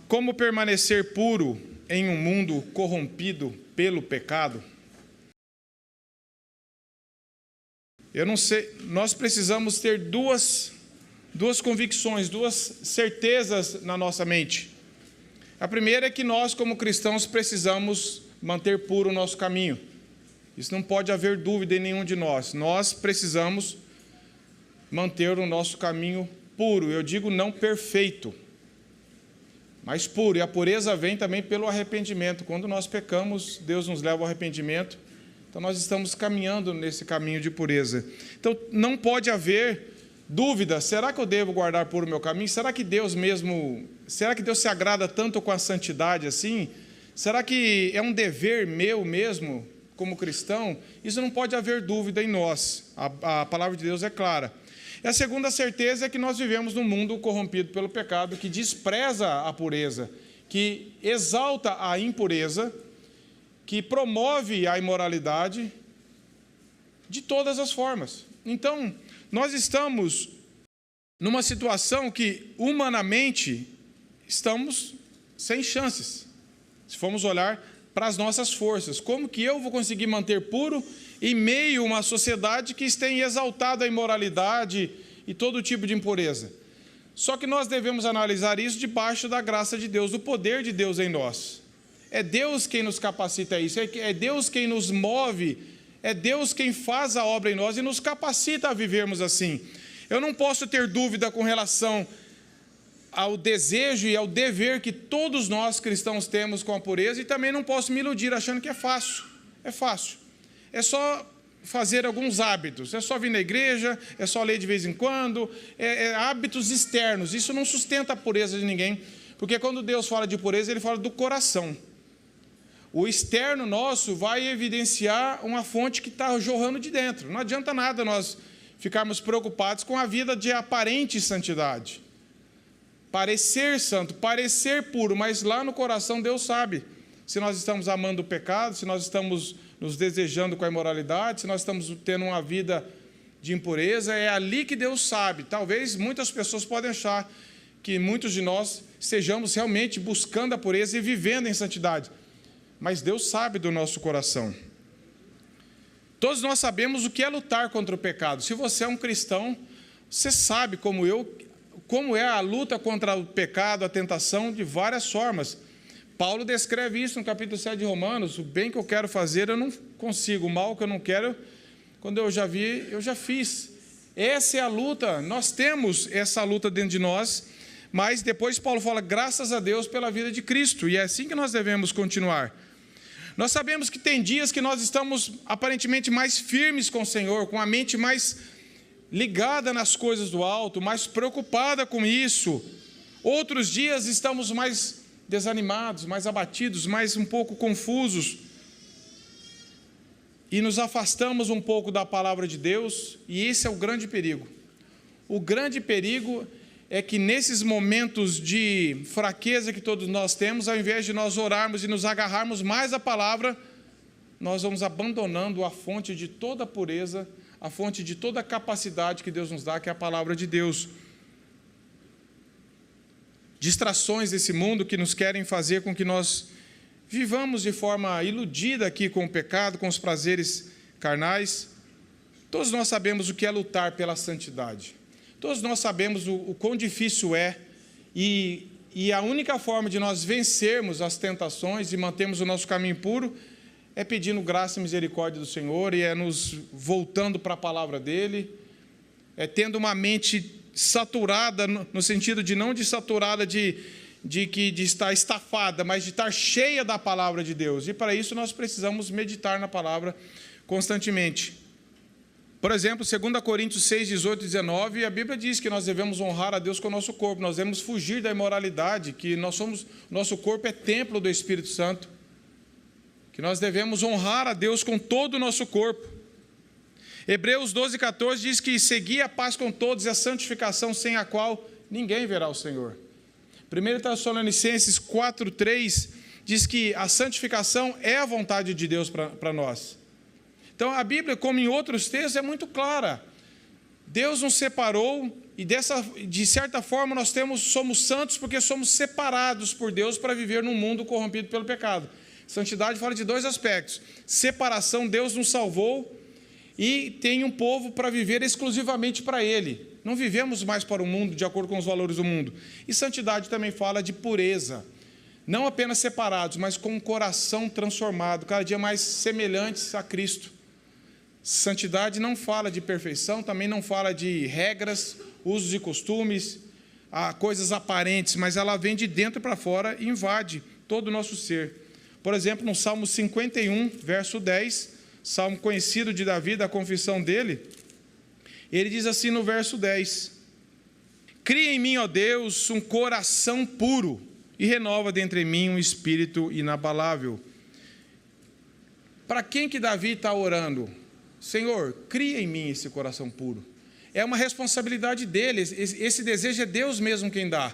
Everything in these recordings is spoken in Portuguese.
Como permanecer puro em um mundo corrompido pelo pecado? Eu não sei, nós precisamos ter duas convicções, duas certezas na nossa mente. A primeira é que nós, como cristãos, precisamos manter puro o nosso caminho. Isso não pode haver dúvida em nenhum de nós. Nós precisamos manter o nosso caminho puro. Eu digo não perfeito, mas puro. E a pureza vem também pelo arrependimento. Quando nós pecamos, Deus nos leva ao arrependimento. Então nós estamos caminhando nesse caminho de pureza. Então não pode haver dúvida: será que eu devo guardar puro o meu caminho? Será que Deus se agrada tanto com a santidade assim? Será que é um dever meu mesmo como cristão? Isso não pode haver dúvida em nós. A palavra de Deus é clara. E a segunda certeza é que nós vivemos num mundo corrompido pelo pecado, que despreza a pureza, que exalta a impureza, que promove a imoralidade de todas as formas. Então, nós estamos numa situação que, humanamente, estamos sem chances. Se formos olhar para as nossas forças, como que eu vou conseguir manter puro em meio a uma sociedade que tem exaltado a imoralidade e todo tipo de impureza? Só que nós devemos analisar isso debaixo da graça de Deus, do poder de Deus em nós. É Deus quem nos capacita a isso, é Deus quem nos move, é Deus quem faz a obra em nós e nos capacita a vivermos assim. Eu não posso ter dúvida com relação ao desejo e ao dever que todos nós cristãos temos com a pureza, e também não posso me iludir achando que é fácil. É fácil. É só fazer alguns hábitos, é só vir na igreja, é só ler de vez em quando, hábitos externos. Isso não sustenta a pureza de ninguém, porque quando Deus fala de pureza, Ele fala do coração. O externo nosso vai evidenciar uma fonte que está jorrando de dentro. Não adianta nada nós ficarmos preocupados com a vida de aparente santidade. Parecer santo, parecer puro, mas lá no coração Deus sabe se nós estamos amando o pecado, se nós estamos nos desejando com a imoralidade, se nós estamos tendo uma vida de impureza. É ali que Deus sabe. Talvez muitas pessoas podem achar que muitos de nós estejamos realmente buscando a pureza e vivendo em santidade. Mas Deus sabe do nosso coração. Todos nós sabemos o que é lutar contra o pecado. Se você é um cristão, você sabe, como eu, como é a luta contra o pecado, a tentação, de várias formas. Paulo descreve isso no capítulo 7 de Romanos: o bem que eu quero fazer eu não consigo, o mal que eu não quero, quando eu já vi, eu já fiz. Essa é a luta, nós temos essa luta dentro de nós, mas depois Paulo fala: graças a Deus pela vida de Cristo, e é assim que nós devemos continuar. Nós sabemos que tem dias que nós estamos aparentemente mais firmes com o Senhor, com a mente mais ligada nas coisas do alto, mais preocupada com isso. Outros dias estamos mais desanimados, mais abatidos, mais um pouco confusos. E nos afastamos um pouco da palavra de Deus, e esse é o grande perigo. O grande perigo é que nesses momentos de fraqueza que todos nós temos, ao invés de nós orarmos e nos agarrarmos mais à palavra, nós vamos abandonando a fonte de toda a pureza, a fonte de toda a capacidade que Deus nos dá, que é a palavra de Deus. Distrações desse mundo que nos querem fazer com que nós vivamos de forma iludida aqui com o pecado, com os prazeres carnais. Todos nós sabemos o que é lutar pela santidade. Todos nós sabemos o quão difícil é, e a única forma de nós vencermos as tentações e mantermos o nosso caminho puro é pedindo graça e misericórdia do Senhor, e é nos voltando para a palavra dEle, é tendo uma mente saturada, no sentido de não de saturada de estar estafada, mas de estar cheia da palavra de Deus. E para isso nós precisamos meditar na palavra constantemente. Por exemplo, 2 Coríntios 6, 18 e 19, a Bíblia diz que nós devemos honrar a Deus com o nosso corpo, nós devemos fugir da imoralidade, que nosso corpo é templo do Espírito Santo, que nós devemos honrar a Deus com todo o nosso corpo. Hebreus 12, 14 diz que segui a paz com todos e a santificação, sem a qual ninguém verá o Senhor. 1 Tessalonicenses 4, 3 diz que a santificação é a vontade de Deus para nós. Então, a Bíblia, como em outros textos, é muito clara. Deus nos separou E de certa forma nós somos santos porque somos separados por Deus para viver num mundo corrompido pelo pecado. Santidade fala de dois aspectos. Separação, Deus nos salvou e tem um povo para viver exclusivamente para Ele. Não vivemos mais para o mundo de acordo com os valores do mundo. E santidade também fala de pureza. Não apenas separados, mas com um coração transformado, cada dia mais semelhantes a Cristo. Santidade não fala de perfeição, também não fala de regras, usos e costumes, coisas aparentes, mas ela vem de dentro para fora e invade todo o nosso ser. Por exemplo, no Salmo 51, verso 10, salmo conhecido de Davi, da confissão dele, ele diz assim no verso 10: Cria em mim, ó Deus, um coração puro e renova dentro de mim um espírito inabalável. Para quem que Davi está orando? Senhor, cria em mim esse coração puro. É uma responsabilidade dele, esse desejo é Deus mesmo quem dá.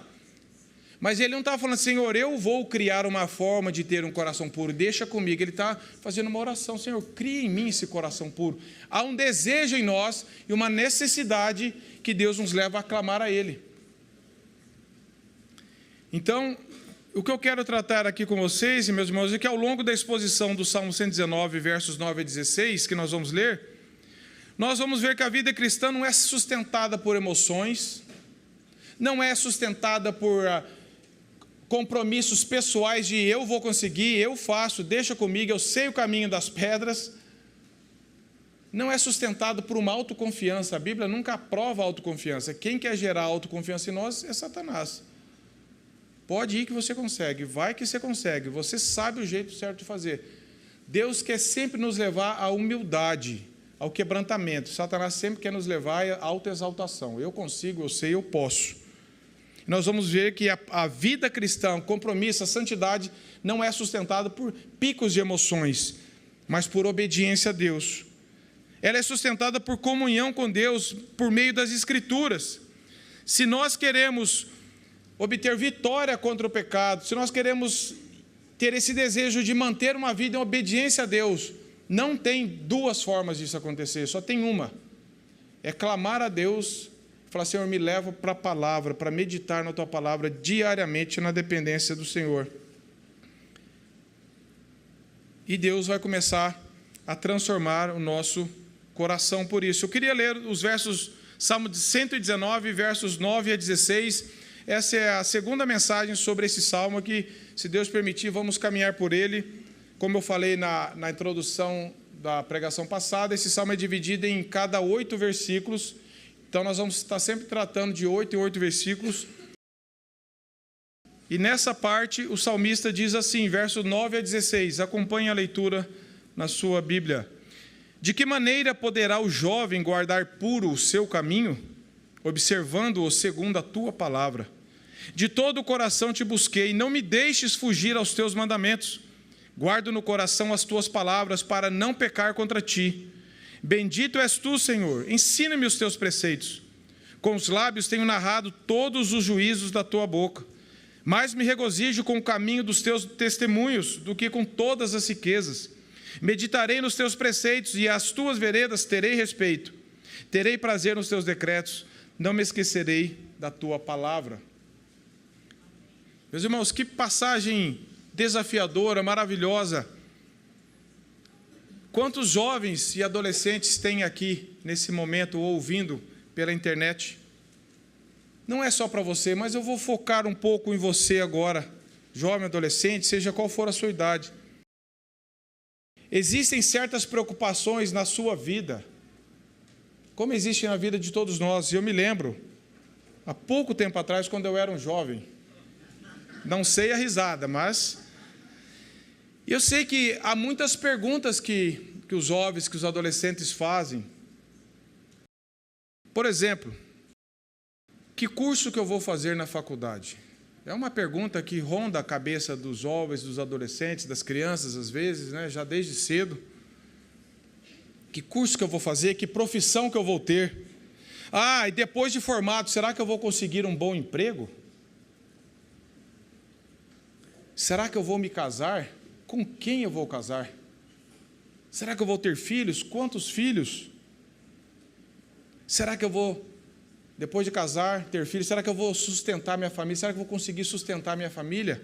Mas ele não está falando, Senhor, eu vou criar uma forma de ter um coração puro, deixa comigo. Ele está fazendo uma oração, Senhor, cria em mim esse coração puro. Há um desejo em nós e uma necessidade que Deus nos leva a clamar a Ele. Então, o que eu quero tratar aqui com vocês, meus irmãos, é que ao longo da exposição do Salmo 119, versos 9 a 16, que nós vamos ler, nós vamos ver que a vida cristã não é sustentada por emoções, não é sustentada por compromissos pessoais de eu vou conseguir, eu faço, deixa comigo, eu sei o caminho das pedras. Não é sustentado por uma autoconfiança. A Bíblia nunca aprova a autoconfiança. Quem quer gerar autoconfiança em nós é Satanás. Pode ir que você consegue, vai que você consegue, você sabe o jeito certo de fazer. Deus quer sempre nos levar à humildade, ao quebrantamento. Satanás sempre quer nos levar à autoexaltação. Eu consigo, eu sei, eu posso. Nós vamos ver que a vida cristã, o compromisso, a santidade, não é sustentada por picos de emoções, mas por obediência a Deus. Ela é sustentada por comunhão com Deus, por meio das Escrituras. Se nós queremos obter vitória contra o pecado, se nós queremos ter esse desejo de manter uma vida em obediência a Deus, não tem duas formas disso acontecer, só tem uma. É clamar a Deus, falar, Senhor, me leva para a palavra, para meditar na Tua palavra diariamente na dependência do Senhor. E Deus vai começar a transformar o nosso coração por isso. Eu queria ler os versos, Salmo 119, versos 9 a 16. Essa é a segunda mensagem sobre esse salmo que, se Deus permitir, vamos caminhar por ele. Como eu falei na introdução da pregação passada, esse salmo é dividido em cada 8 versículos. Então, nós vamos estar sempre tratando de 8 em 8 versículos. E nessa parte, o salmista diz assim, versos 9 a 16. Acompanhe a leitura na sua Bíblia. De que maneira poderá o jovem guardar puro o seu caminho, observando-o segundo a tua palavra? De todo o coração te busquei, não me deixes fugir aos teus mandamentos. Guardo no coração as tuas palavras para não pecar contra ti. Bendito és tu, Senhor, ensina-me os teus preceitos. Com os lábios tenho narrado todos os juízos da tua boca. Mais me regozijo com o caminho dos teus testemunhos do que com todas as riquezas. Meditarei nos teus preceitos e às tuas veredas terei respeito. Terei prazer nos teus decretos, não me esquecerei da tua palavra. Meus irmãos, que passagem desafiadora, maravilhosa. Quantos jovens e adolescentes têm aqui, nesse momento, ouvindo pela internet? Não é só para você, mas eu vou focar um pouco em você agora, jovem, adolescente, seja qual for a sua idade. Existem certas preocupações na sua vida, como existe na vida de todos nós. Eu me lembro, há pouco tempo atrás, quando eu era um jovem, não sei a risada, mas eu sei que há muitas perguntas que os jovens, que os adolescentes fazem. Por exemplo, que curso que eu vou fazer na faculdade? É uma pergunta que ronda a cabeça dos jovens, dos adolescentes, das crianças, às vezes, né, já desde cedo. Que curso que eu vou fazer? Que profissão que eu vou ter? E depois de formado, será que eu vou conseguir um bom emprego? Será que eu vou me casar? Com quem eu vou casar? Será que eu vou ter filhos? Quantos filhos? Será que eu vou depois de casar, ter filhos, será que eu vou sustentar minha família? Será que eu vou conseguir sustentar minha família?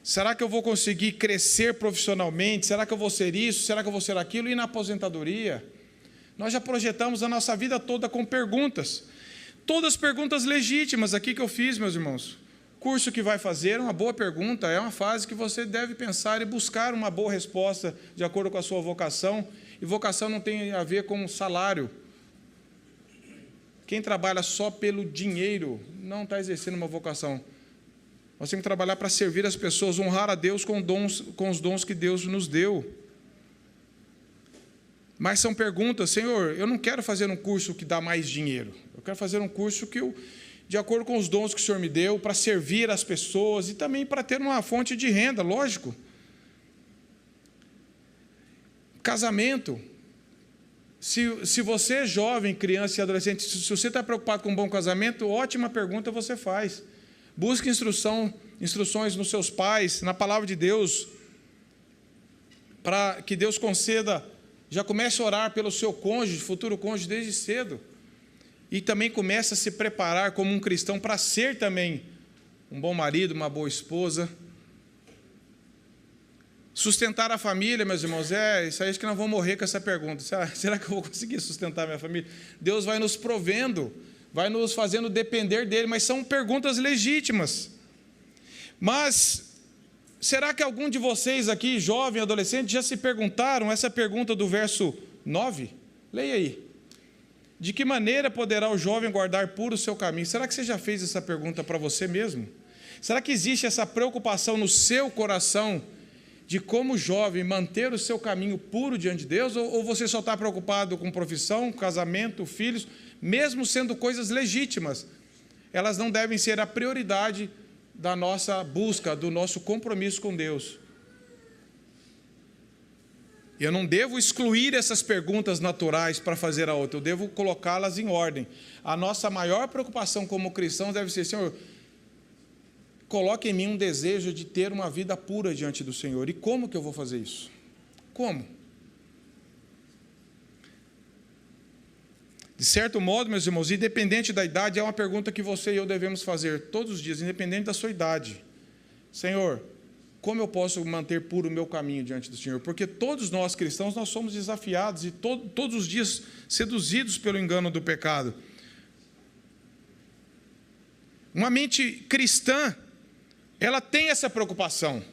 Será que eu vou conseguir crescer profissionalmente? Será que eu vou ser isso? Será que eu vou ser aquilo? E na aposentadoria? Nós já projetamos a nossa vida toda com perguntas. Todas perguntas legítimas aqui que eu fiz, meus irmãos. Curso que vai fazer, uma boa pergunta, é uma fase que você deve pensar e buscar uma boa resposta de acordo com a sua vocação. E vocação não tem a ver com salário. Quem trabalha só pelo dinheiro não está exercendo uma vocação. Nós temos que trabalhar para servir as pessoas, honrar a Deus com os dons que Deus nos deu. Mas são perguntas, Senhor, eu não quero fazer um curso que dá mais dinheiro. Eu quero fazer um curso que de acordo com os dons que o Senhor me deu, para servir as pessoas e também para ter uma fonte de renda, lógico. Casamento. Se você é jovem, criança e adolescente, se você está preocupado com um bom casamento, ótima pergunta você faz. Busque instruções nos seus pais, na palavra de Deus, para que Deus conceda, já comece a orar pelo seu cônjuge, futuro cônjuge, desde cedo. E também comece a se preparar como um cristão para ser também um bom marido, uma boa esposa. Sustentar a família, meus irmãos, isso aí acho que nós vamos morrer com essa pergunta. Será que eu vou conseguir sustentar minha família? Deus vai nos provendo, vai nos fazendo depender dele, mas são perguntas legítimas. Mas, será que algum de vocês aqui, jovem, adolescente, já se perguntaram essa pergunta do verso 9? Leia aí. De que maneira poderá o jovem guardar puro o seu caminho? Será que você já fez essa pergunta para você mesmo? Será que existe essa preocupação no seu coração de como jovem manter o seu caminho puro diante de Deus? Ou você só está preocupado com profissão, casamento, filhos, mesmo sendo coisas legítimas? Elas não devem ser a prioridade da nossa busca, do nosso compromisso com Deus. Eu não devo excluir essas perguntas naturais para fazer a outra, eu devo colocá-las em ordem. A nossa maior preocupação como cristãos deve ser, Senhor, coloque em mim um desejo de ter uma vida pura diante do Senhor. E como que eu vou fazer isso? Como? De certo modo, meus irmãos, independente da idade, é uma pergunta que você e eu devemos fazer todos os dias, independente da sua idade. Senhor, como eu posso manter puro o meu caminho diante do Senhor? Porque todos nós cristãos, nós somos desafiados e todos os dias seduzidos pelo engano do pecado. Uma mente cristã, ela tem essa preocupação.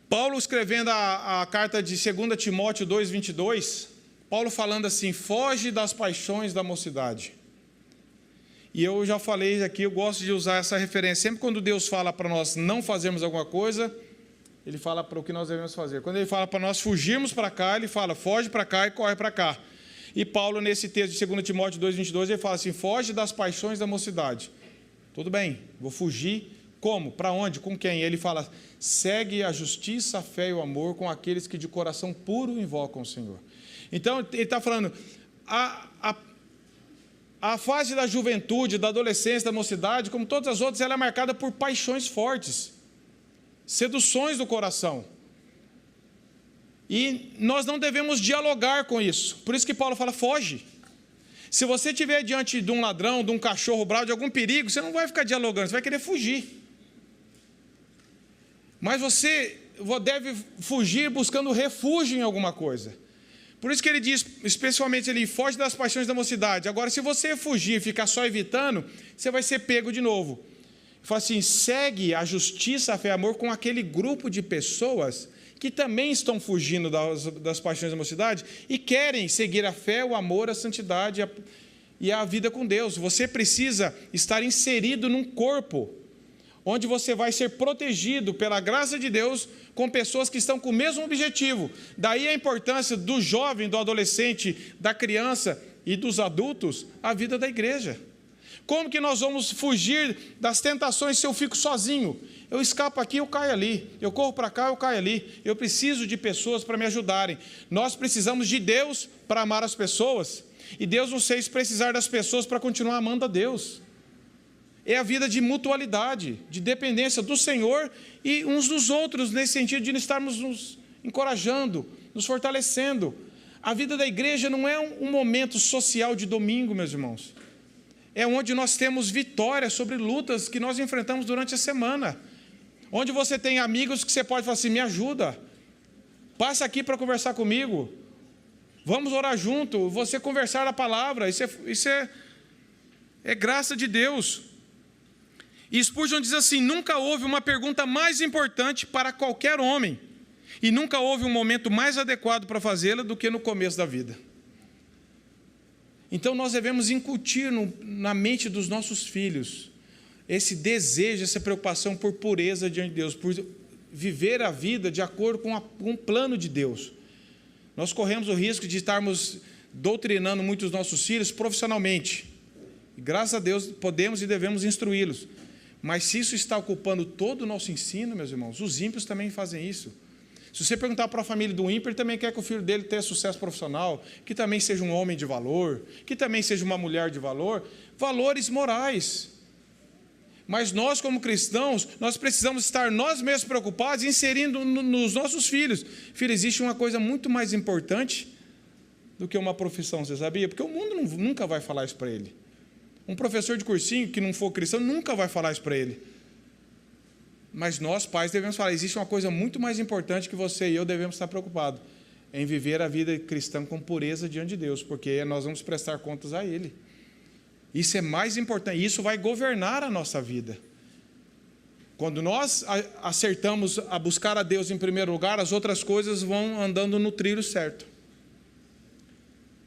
Paulo escrevendo a carta de 2 Timóteo 2:22, Paulo falando assim, foge das paixões da mocidade. E eu já falei aqui, eu gosto de usar essa referência. Sempre quando Deus fala para nós não fazermos alguma coisa, Ele fala para o que nós devemos fazer. Quando Ele fala para nós fugirmos para cá, Ele fala, foge para cá e corre para cá. E Paulo, nesse texto de 2 Timóteo 2:22, ele fala assim, foge das paixões da mocidade. Tudo bem, vou fugir. Como? Para onde? Com quem? Ele fala, segue a justiça, a fé e o amor com aqueles que de coração puro invocam o Senhor. Então, ele está falando, a fase da juventude, da adolescência, da mocidade, como todas as outras, ela é marcada por paixões fortes, seduções do coração. E nós não devemos dialogar com isso. Por isso que Paulo fala, foge. Se você estiver diante de um ladrão, de um cachorro bravo, de algum perigo, você não vai ficar dialogando, você vai querer fugir. Mas você deve fugir buscando refúgio em alguma coisa. Por isso que ele diz, especialmente, ele foge das paixões da mocidade. Agora, se você fugir e ficar só evitando, você vai ser pego de novo. Ele fala assim, segue a justiça, a fé e amor com aquele grupo de pessoas que também estão fugindo das paixões da mocidade e querem seguir a fé, o amor, a santidade e a vida com Deus. Você precisa estar inserido num corpo onde você vai ser protegido pela graça de Deus com pessoas que estão com o mesmo objetivo. Daí a importância do jovem, do adolescente, da criança e dos adultos, a vida da igreja. Como que nós vamos fugir das tentações se eu fico sozinho? Eu escapo aqui, eu caio ali. Eu corro para cá, eu caio ali. Eu preciso de pessoas para me ajudarem. Nós precisamos de Deus para amar as pessoas. E Deus nos fez precisar das pessoas para continuar amando a Deus. é a vida de mutualidade, de dependência do Senhor e uns dos outros, nesse sentido de estarmos nos encorajando, nos fortalecendo. A vida da igreja não é um momento social de domingo, meus irmãos. É onde nós temos vitória sobre lutas que nós enfrentamos durante a semana. Onde você tem amigos que você pode falar assim, me ajuda, passa aqui para conversar comigo, vamos orar junto, você conversar a palavra, isso é graça de Deus. E Spurgeon diz assim, nunca houve uma pergunta mais importante para qualquer homem, e nunca houve um momento mais adequado para fazê-la do que no começo da vida. Então nós devemos incutir na mente dos nossos filhos esse desejo, essa preocupação por pureza diante de Deus, por viver a vida de acordo com um plano de Deus. Nós corremos o risco de estarmos doutrinando muito os nossos filhos profissionalmente. E, graças a Deus podemos e devemos instruí-los. Mas se isso está ocupando todo o nosso ensino, meus irmãos, os ímpios também fazem isso. Se você perguntar para a família do ímpio, ele também quer que o filho dele tenha sucesso profissional, que também seja um homem de valor, que também seja uma mulher de valor, valores morais. Mas nós, como cristãos, nós precisamos estar nós mesmos preocupados, inserindo nos nossos filhos. Filho, existe uma coisa muito mais importante do que uma profissão, você sabia? Porque o mundo nunca vai falar isso para ele. Um professor de cursinho que não for cristão nunca vai falar isso para ele. Mas nós, pais, devemos falar, existe uma coisa muito mais importante que você e eu devemos estar preocupados, em viver a vida cristã com pureza diante de Deus, porque nós vamos prestar contas a Ele. Isso é mais importante, isso vai governar a nossa vida. Quando nós acertamos a buscar a Deus em primeiro lugar, as outras coisas vão andando no trilho certo.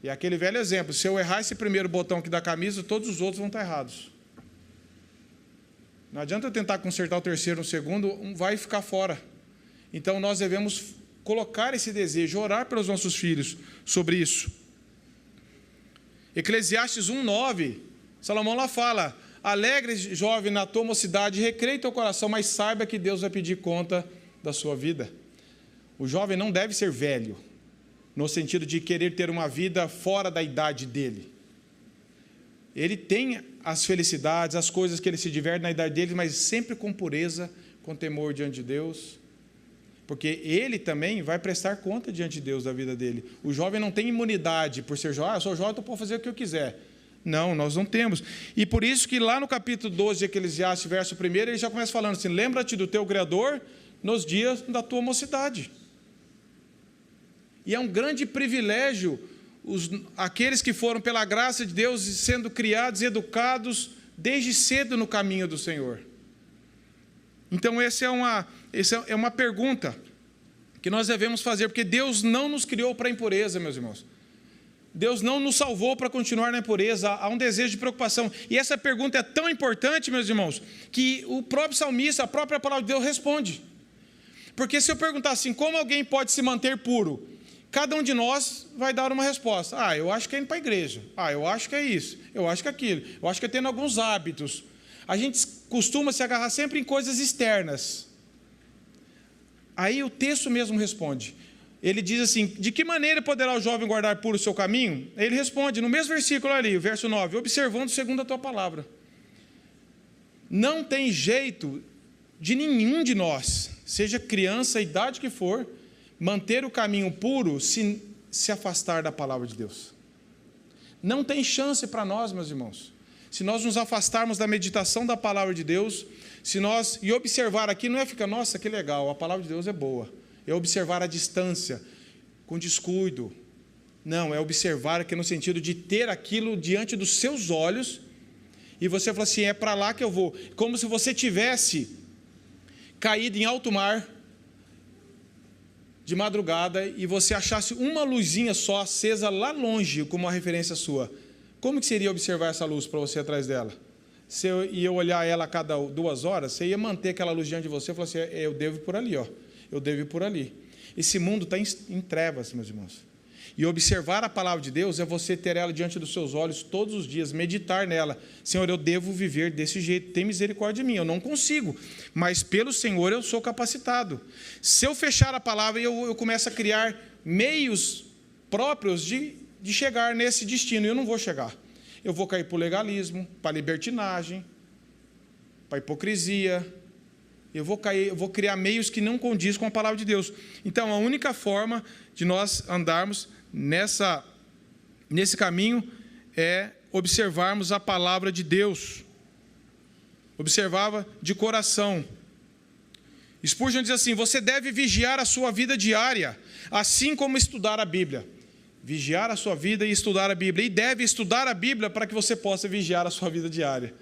E aquele velho exemplo, se eu errar esse primeiro botão aqui da camisa, todos os outros vão estar errados. Não adianta eu tentar consertar o terceiro no segundo, vai ficar fora. Então nós devemos colocar esse desejo, orar pelos nossos filhos sobre isso. Eclesiastes 1:9, Salomão lá fala, alegre jovem na tua mocidade, recreie teu coração, mas saiba que Deus vai pedir conta da sua vida. O jovem não deve ser velho, no sentido de querer ter uma vida fora da idade dele. Ele tem as felicidades, as coisas que ele se diverte na idade dele, mas sempre com pureza, com temor diante de Deus, porque ele também vai prestar conta diante de Deus da vida dele. O jovem não tem imunidade por ser jovem, eu sou jovem, então posso fazer o que eu quiser. Não, nós não temos. E por isso que lá no capítulo 12 de Eclesiastes, verso 1, ele já começa falando assim, lembra-te do teu Criador nos dias da tua mocidade. E é um grande privilégio aqueles que foram pela graça de Deus sendo criados e educados desde cedo no caminho do Senhor. Então essa é uma pergunta que nós devemos fazer, porque Deus não nos criou para a impureza, meus irmãos. Deus não nos salvou para continuar na impureza, há um desejo de preocupação. E essa pergunta é tão importante, meus irmãos, que o próprio salmista, a própria palavra de Deus responde. Porque se eu perguntar assim, como alguém pode se manter puro? Cada um de nós vai dar uma resposta. Eu acho que é indo para a igreja. Eu acho que é isso. Eu acho que é aquilo. Eu acho que é tendo alguns hábitos. A gente costuma se agarrar sempre em coisas externas. Aí o texto mesmo responde. Ele diz assim, de que maneira poderá o jovem guardar puro o seu caminho? Ele responde, no mesmo versículo ali, o verso 9, observando segundo a tua palavra. Não tem jeito de nenhum de nós, seja criança, a idade que for, manter o caminho puro se afastar da palavra de Deus. Não tem chance para nós, meus irmãos. Se nós nos afastarmos da meditação da palavra de Deus, e observar aqui, não é ficar, nossa, que legal, a palavra de Deus é boa. É observar a distância, com descuido. Não, é observar aqui no sentido de ter aquilo diante dos seus olhos, e você fala assim, é para lá que eu vou. Como se você tivesse caído em alto mar, de madrugada, e você achasse uma luzinha só acesa lá longe, como uma referência sua. Como que seria observar essa luz para você atrás dela? Se eu ia olhar ela a cada 2 horas, você ia manter aquela luz diante de você e falar assim, eu devo ir por ali, eu devo ir por ali. Esse mundo está em trevas, meus irmãos. E observar a palavra de Deus é você ter ela diante dos seus olhos todos os dias, meditar nela. Senhor, eu devo viver desse jeito, tem misericórdia de mim. Eu não consigo, mas pelo Senhor eu sou capacitado. Se eu fechar a palavra, eu começo a criar meios próprios de chegar nesse destino. E eu não vou chegar. Eu vou cair para o legalismo, para a libertinagem. para a hipocrisia. Eu vou criar meios que não condiz com a palavra de Deus. Então, a única forma de nós andarmos nesse caminho é observarmos a palavra de Deus. Observava de coração. Spurgeon diz assim: você deve vigiar a sua vida diária, assim como estudar a Bíblia. Vigiar a sua vida e estudar a Bíblia. E deve estudar a Bíblia para que você possa vigiar a sua vida diária.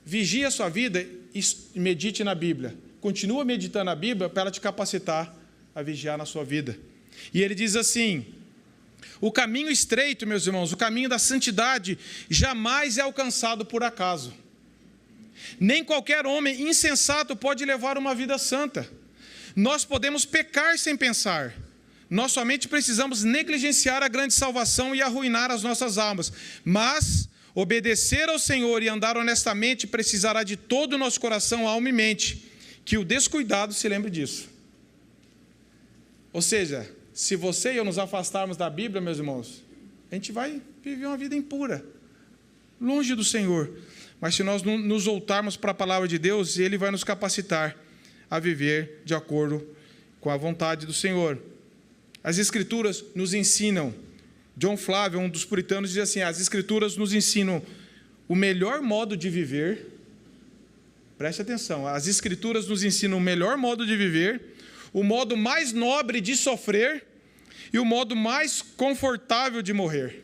Vigie a sua vida e medite na Bíblia. Continua meditando na Bíblia para ela te capacitar a vigiar na sua vida. E ele diz assim: o caminho estreito, meus irmãos, o caminho da santidade, jamais é alcançado por acaso. Nem qualquer homem insensato pode levar uma vida santa. Nós podemos pecar sem pensar. Nós somente precisamos negligenciar a grande salvação e arruinar as nossas almas. Mas obedecer ao Senhor e andar honestamente precisará de todo o nosso coração, alma e mente. Que o descuidado se lembre disso. Ou seja, se você e eu nos afastarmos da Bíblia, meus irmãos, a gente vai viver uma vida impura, longe do Senhor. Mas se nós nos voltarmos para a palavra de Deus, Ele vai nos capacitar a viver de acordo com a vontade do Senhor. As Escrituras nos ensinam. John Flávio, um dos puritanos, diz assim: as Escrituras nos ensinam o melhor modo de viver. Preste atenção, as Escrituras nos ensinam o melhor modo de viver, o modo mais nobre de sofrer e o modo mais confortável de morrer.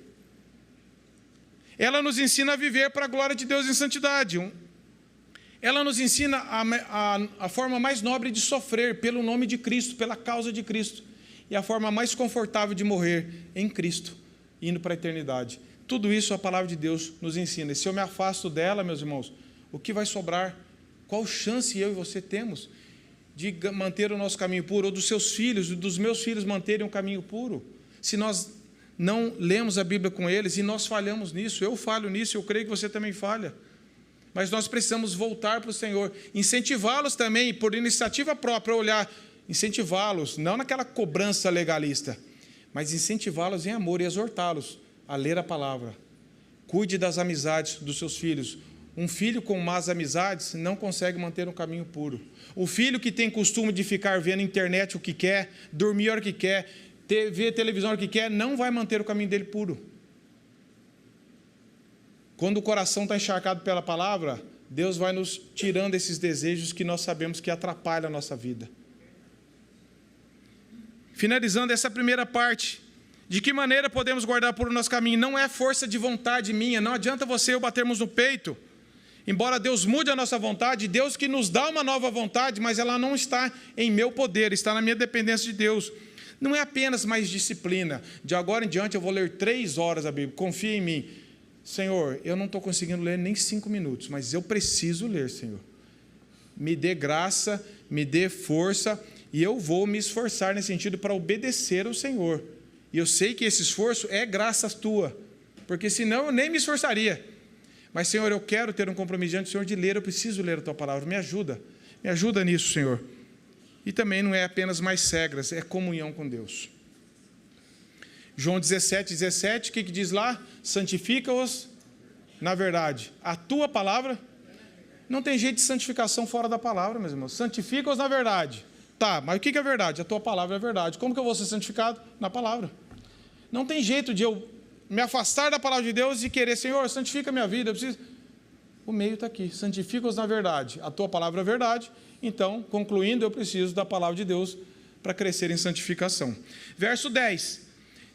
Ela nos ensina a viver para a glória de Deus em santidade. Ela nos ensina a forma mais nobre de sofrer pelo nome de Cristo, pela causa de Cristo. E a forma mais confortável de morrer em Cristo, indo para a eternidade. Tudo isso a palavra de Deus nos ensina. E se eu me afasto dela, meus irmãos, o que vai sobrar? Qual chance eu e você temos de manter o nosso caminho puro, ou dos seus filhos, dos meus filhos manterem um caminho puro? Se nós não lemos a Bíblia com eles, e nós falhamos nisso, eu falho nisso, eu creio que você também falha. Mas nós precisamos voltar para o Senhor, incentivá-los também, por iniciativa própria, olhar, incentivá-los, não naquela cobrança legalista, mas incentivá-los em amor e exortá-los a ler a palavra. Cuide das amizades dos seus filhos. Um filho com más amizades não consegue manter um caminho puro. O filho que tem costume de ficar vendo internet o que quer, dormir a hora que quer, ver televisão a hora que quer, não vai manter o caminho dele puro. Quando o coração está encharcado pela palavra, Deus vai nos tirando esses desejos que nós sabemos que atrapalham a nossa vida. Finalizando essa primeira parte, de que maneira podemos guardar puro o nosso caminho? Não é força de vontade minha, não adianta você e eu batermos no peito. Embora Deus mude a nossa vontade, Deus que nos dá uma nova vontade, mas ela não está em meu poder, está na minha dependência de Deus. Não é apenas mais disciplina. De agora em diante eu vou ler 3 horas a Bíblia, confia em mim. Senhor, eu não estou conseguindo ler nem 5 minutos, mas eu preciso ler, Senhor. Me dê graça, me dê força, e eu vou me esforçar nesse sentido para obedecer ao Senhor. E eu sei que esse esforço é graça tua, porque senão eu nem me esforçaria. Mas, Senhor, eu quero ter um compromisso diante do Senhor de ler, eu preciso ler a Tua palavra, me ajuda nisso, Senhor. E também não é apenas mais regras, é comunhão com Deus. João 17:17, o que diz lá? Santifica-os na verdade. A Tua palavra, não tem jeito de santificação fora da palavra, meus irmãos. Santifica-os na verdade. Tá, mas o que é verdade? A Tua palavra é verdade. Como que eu vou ser santificado? Na palavra. Não tem jeito de eu me afastar da palavra de Deus e querer, Senhor, santifica a minha vida, eu preciso. O meio está aqui, santifica-os na verdade. A Tua palavra é verdade, então, concluindo, eu preciso da palavra de Deus para crescer em santificação. Verso 10.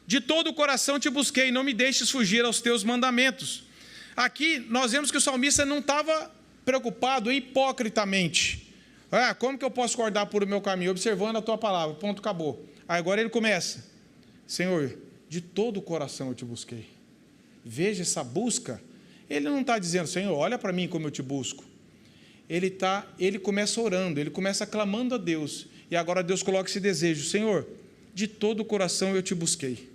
De todo o coração te busquei, não me deixes fugir aos Teus mandamentos. Aqui, nós vemos que o salmista não estava preocupado hipocritamente. Como que eu posso guardar por o meu caminho? Observando a Tua palavra, ponto, acabou. Aí agora ele começa, Senhor, de todo o coração eu te busquei. Veja essa busca. Ele não está dizendo, Senhor, olha para mim como eu te busco. Ele começa orando, ele começa clamando a Deus. E agora Deus coloca esse desejo, Senhor, de todo o coração eu te busquei.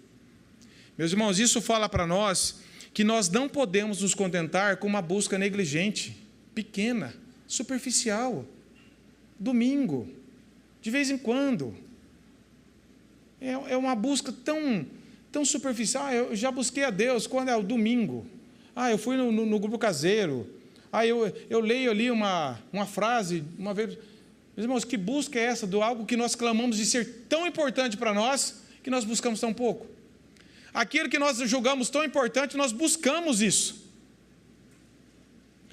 Meus irmãos, isso fala para nós que nós não podemos nos contentar com uma busca negligente, pequena, superficial, domingo, de vez em quando. É uma busca tão superficial. Eu já busquei a Deus quando é o domingo. Eu fui no grupo caseiro. Eu leio ali uma frase, uma vez. Meus irmãos, que busca é essa de algo que nós clamamos de ser tão importante para nós, que nós buscamos tão pouco? Aquilo que nós julgamos tão importante, nós buscamos isso.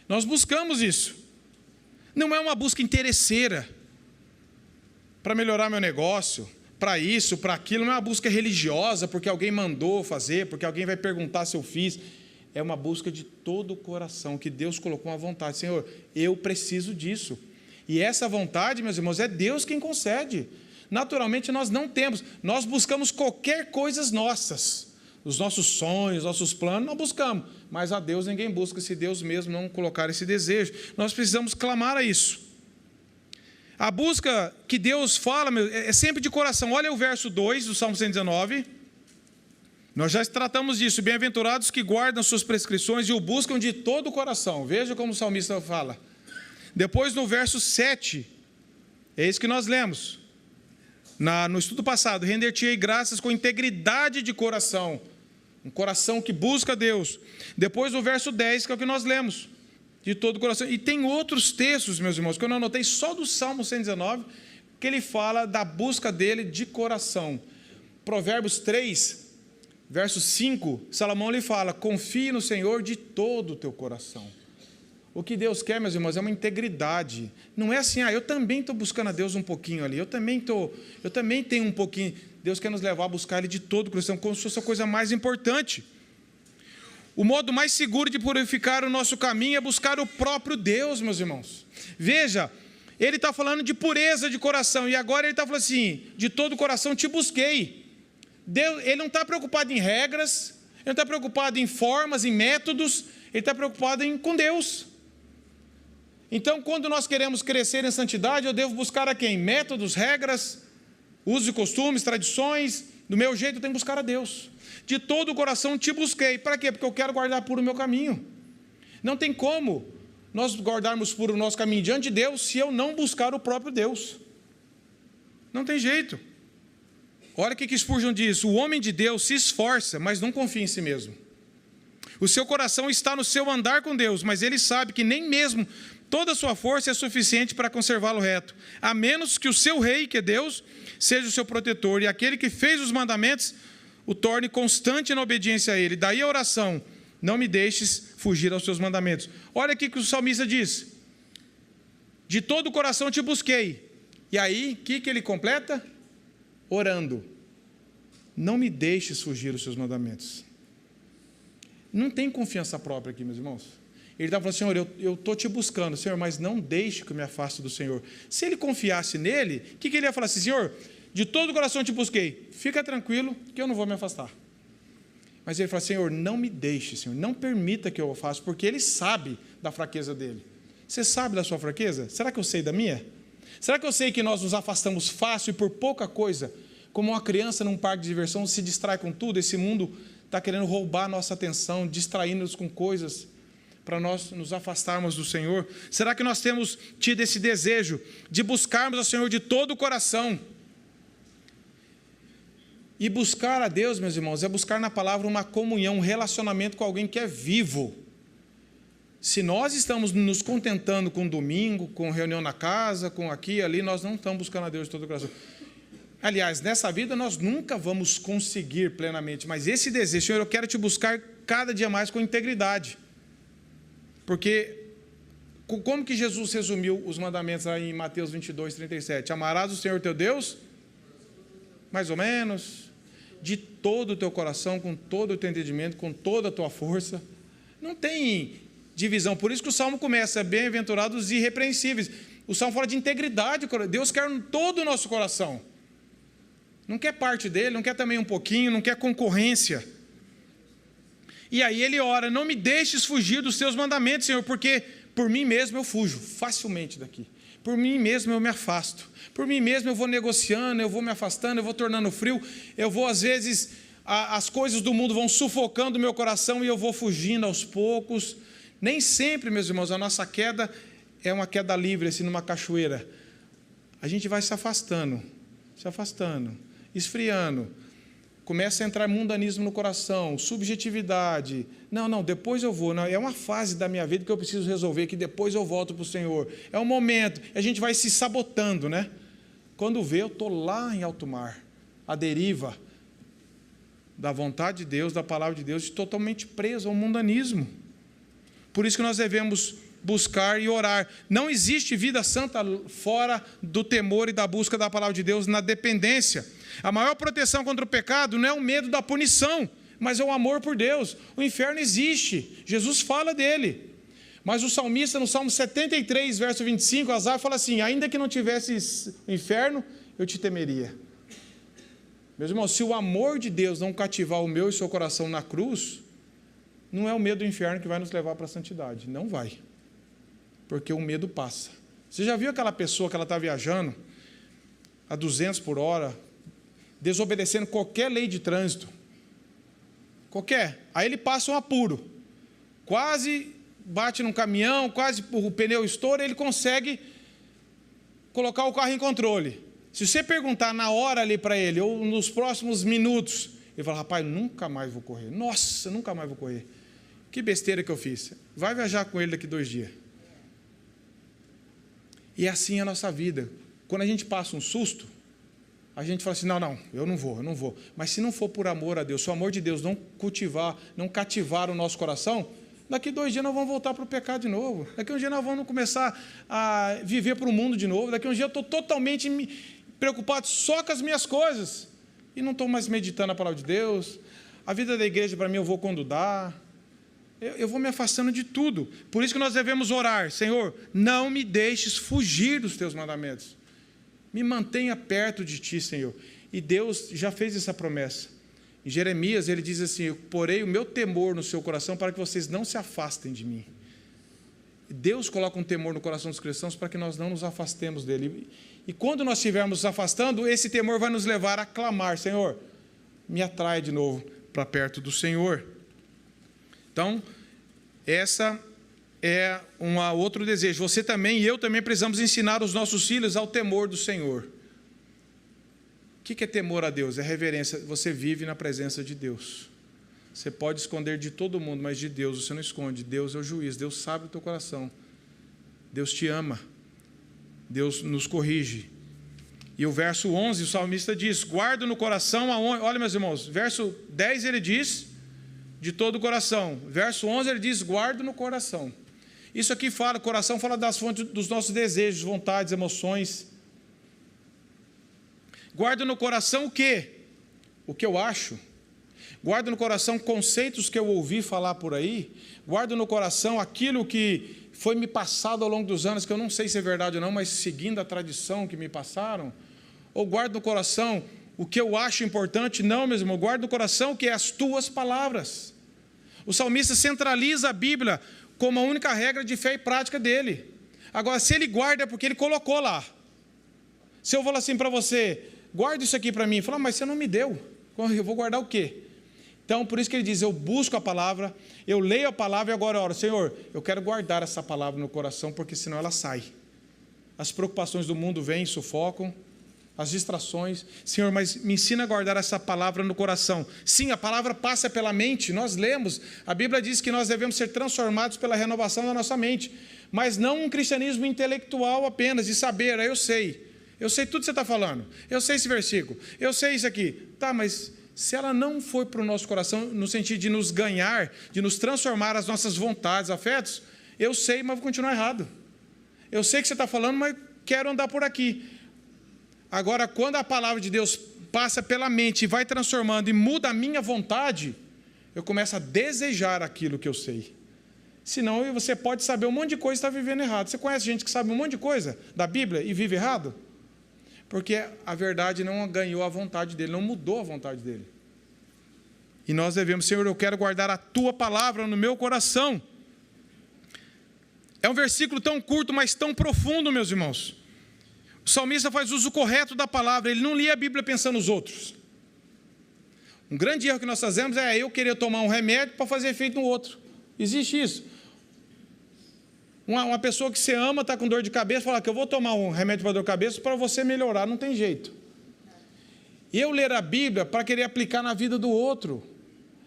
Nós buscamos isso. Não é uma busca interesseira para melhorar meu negócio, para isso, para aquilo. Não é uma busca religiosa, porque alguém mandou fazer, porque alguém vai perguntar se eu fiz. É uma busca de todo o coração, que Deus colocou uma vontade. Senhor, eu preciso disso. E essa vontade, meus irmãos, é Deus quem concede. Naturalmente nós não temos. Nós buscamos qualquer coisa nossas. Os nossos sonhos, nossos planos, nós buscamos. Mas a Deus ninguém busca, se Deus mesmo não colocar esse desejo. Nós precisamos clamar a isso. A busca que Deus fala é sempre de coração. Olha o verso 2 do Salmo 119. Nós já tratamos disso. Bem-aventurados que guardam suas prescrições e o buscam de todo o coração. Veja como o salmista fala. Depois no verso 7, é isso que nós lemos. No estudo passado, render-te-ei graças com integridade de coração. Um coração que busca Deus. Depois no verso 10, que é o que nós lemos. De todo o coração. E tem outros textos, meus irmãos, que eu não anotei, só do Salmo 119, que ele fala da busca dele de coração. Provérbios 3, verso 5, Salomão lhe fala, confie no Senhor de todo o teu coração. O que Deus quer, meus irmãos, é uma integridade. Não é assim, eu também estou buscando a Deus um pouquinho ali, eu também tenho um pouquinho. Deus quer nos levar a buscar Ele de todo o coração, como se fosse a coisa mais importante. O modo mais seguro de purificar o nosso caminho é buscar o próprio Deus, meus irmãos. Veja, ele está falando de pureza de coração, e agora ele está falando assim, de todo o coração te busquei. Deus, ele não está preocupado em regras, ele não está preocupado em formas, em métodos, ele está preocupado com Deus. Então, quando nós queremos crescer em santidade, eu devo buscar a quem? Métodos, regras, usos e costumes, tradições. Do meu jeito, eu tenho que buscar a Deus. De todo o coração te busquei. Para quê? Porque eu quero guardar puro o meu caminho. Não tem como nós guardarmos puro o nosso caminho diante de Deus se eu não buscar o próprio Deus. Não tem jeito. Olha o que Spurgeon diz. O homem de Deus se esforça, mas não confia em si mesmo. O seu coração está no seu andar com Deus, mas ele sabe que nem mesmo toda a sua força é suficiente para conservá-lo reto, a menos que o seu rei, que é Deus, seja o seu protetor, e aquele que fez os mandamentos o torne constante na obediência a ele. Daí a oração, não me deixes fugir aos seus mandamentos. Olha aqui que o salmista diz, de todo o coração te busquei. E aí, o que ele completa? Orando, não me deixes fugir aos seus mandamentos. Não tem confiança própria aqui, meus irmãos. Ele está falando, Senhor, eu estou te buscando, Senhor, mas não deixe que eu me afaste do Senhor. Se ele confiasse nele, o que ele ia falar assim? Senhor, de todo o coração te busquei, fica tranquilo que eu não vou me afastar. Mas ele fala, Senhor, não me deixe, Senhor, não permita que eu o faça, porque ele sabe da fraqueza dele. Você sabe da sua fraqueza? Será que eu sei da minha? Será que eu sei que nós nos afastamos fácil e por pouca coisa, como uma criança num parque de diversão se distrai com tudo? Esse mundo está querendo roubar a nossa atenção, distraindo-nos com coisas, para nós nos afastarmos do Senhor. Será que nós temos tido esse desejo de buscarmos ao Senhor de todo o coração? E buscar a Deus, meus irmãos, é buscar na palavra uma comunhão, um relacionamento com alguém que é vivo. Se nós estamos nos contentando com domingo, com reunião na casa, com aqui e ali, nós não estamos buscando a Deus de todo o coração. Aliás, nessa vida nós nunca vamos conseguir plenamente, mas esse desejo, Senhor, eu quero te buscar cada dia mais com integridade. Porque, como que Jesus resumiu os mandamentos aí em Mateus 22, 37? Amarás o Senhor teu Deus, mais ou menos, de todo o teu coração, com todo o teu entendimento, com toda a tua força. Não tem divisão, por isso que o Salmo começa, bem-aventurados e irrepreensíveis. O Salmo fala de integridade, Deus quer todo o nosso coração. Não quer parte dele, não quer também um pouquinho, não quer concorrência. E aí ele ora, não me deixes fugir dos teus mandamentos, Senhor, porque por mim mesmo eu fujo facilmente daqui. Por mim mesmo eu me afasto. Por mim mesmo eu vou negociando, eu vou me afastando, eu vou tornando frio. Eu vou, às vezes, as coisas do mundo vão sufocando o meu coração e eu vou fugindo aos poucos. Nem sempre, meus irmãos, a nossa queda é uma queda livre, assim, numa cachoeira. A gente vai se afastando, esfriando. começa a entrar mundanismo no coração, subjetividade. Não, depois eu vou. Não, é uma fase da minha vida que eu preciso resolver, que depois eu volto para o Senhor. É um momento. A gente vai se sabotando, né? Quando vê, eu estou lá em alto mar, à deriva da vontade de Deus, da palavra de Deus, totalmente preso ao mundanismo. Por isso que nós devemos buscar e orar. Não existe vida santa fora do temor e da busca da palavra de Deus, na dependência. A maior proteção contra o pecado não é o medo da punição, mas é o amor por Deus. O inferno existe, Jesus fala dele. Mas o salmista, no Salmo 73, verso 25, Asaf fala assim: ainda que não tivesse o inferno, eu te temeria. Meus irmãos, se o amor de Deus não cativar o meu e o seu coração na cruz, não é o medo do inferno que vai nos levar para a santidade. Não vai. Porque o medo passa. Você já viu aquela pessoa que ela está viajando a 200 por hora, desobedecendo qualquer lei de trânsito? Qualquer. Aí ele passa um apuro. Quase bate num caminhão, quase o pneu estoura, ele consegue colocar o carro em controle. Se você perguntar na hora ali para ele, ou nos próximos minutos, ele fala: rapaz, nunca mais vou correr. Nossa, nunca mais vou correr. Que besteira que eu fiz. Vai viajar com ele daqui 2 dias. E é assim a nossa vida. Quando a gente passa um susto, a gente fala assim: não, eu não vou. Mas se não for por amor a Deus, se o amor de Deus não cultivar, não cativar o nosso coração, daqui 2 dias nós vamos voltar para o pecado de novo. Daqui um dia nós vamos começar a viver para o mundo de novo. Daqui um dia eu estou totalmente preocupado só com as minhas coisas. E não estou mais meditando a palavra de Deus. A vida da igreja para mim eu vou quando dá. Eu vou me afastando de tudo. Por isso que nós devemos orar: Senhor, não me deixes fugir dos teus mandamentos. Me mantenha perto de ti, Senhor. E Deus já fez essa promessa. Em Jeremias ele diz assim: eu porei o meu temor no seu coração para que vocês não se afastem de mim. Deus coloca um temor no coração dos cristãos para que nós não nos afastemos dele. E quando nós estivermos nos afastando, esse temor vai nos levar a clamar: Senhor, me atrai de novo para perto do Senhor. Então, essa é um outro desejo. Você também e eu também precisamos ensinar os nossos filhos ao temor do Senhor. O que é temor a Deus? É reverência. Você vive na presença de Deus. Você pode esconder de todo mundo, mas de Deus você não esconde. Deus é o juiz, Deus sabe o teu coração. Deus te ama. Deus nos corrige. E o verso 11, o salmista diz: guarda no coração aonde... Olha, meus irmãos, verso 10 ele diz: de todo o coração. Verso 11 ele diz: guarda no coração. Isso aqui fala, coração fala das fontes dos nossos desejos, vontades, emoções. Guarda no coração o quê? O que eu acho. Guarda no coração conceitos que eu ouvi falar por aí. Guarda no coração aquilo que foi me passado ao longo dos anos, que eu não sei se é verdade ou não, mas seguindo a tradição que me passaram. Ou guarda no coração o que eu acho importante. Não, meu irmão, guarda no coração o que é as tuas palavras. O salmista centraliza a Bíblia como a única regra de fé e prática dele. Agora, se ele guarda é porque ele colocou lá. Se eu falar assim para você: guarda isso aqui para mim, fala: mas você não me deu, eu vou guardar o quê? Então, por isso que ele diz: eu busco a palavra, eu leio a palavra e agora oro: Senhor, eu quero guardar essa palavra no coração, porque senão ela sai. As preocupações do mundo vêm e sufocam, as distrações. Senhor, mas me ensina a guardar essa palavra no coração. Sim, a palavra passa pela mente, nós lemos, a Bíblia diz que nós devemos ser transformados pela renovação da nossa mente, mas não um cristianismo intelectual apenas, de saber: eu sei tudo que você está falando, eu sei esse versículo, eu sei isso aqui. Tá, mas se ela não foi para o nosso coração, no sentido de nos ganhar, de nos transformar as nossas vontades, afetos, eu sei, mas vou continuar errado. Eu sei que você está falando, mas quero andar por aqui. Agora, quando a palavra de Deus passa pela mente e vai transformando e muda a minha vontade, eu começo a desejar aquilo que eu sei. Senão você pode saber um monte de coisa e está vivendo errado. Você conhece gente que sabe um monte de coisa da Bíblia e vive errado? Porque a verdade não ganhou a vontade dele, não mudou a vontade dele. E nós devemos: Senhor, eu quero guardar a tua palavra no meu coração. É um versículo tão curto, mas tão profundo, meus irmãos. O salmista faz uso correto da palavra, ele não lia a Bíblia pensando nos outros. Um grande erro que nós fazemos é eu querer tomar um remédio para fazer efeito no outro. Existe isso. Uma pessoa que você ama, está com dor de cabeça, fala que eu vou tomar um remédio para dor de cabeça para você melhorar, não tem jeito. eu ler a Bíblia para querer aplicar na vida do outro.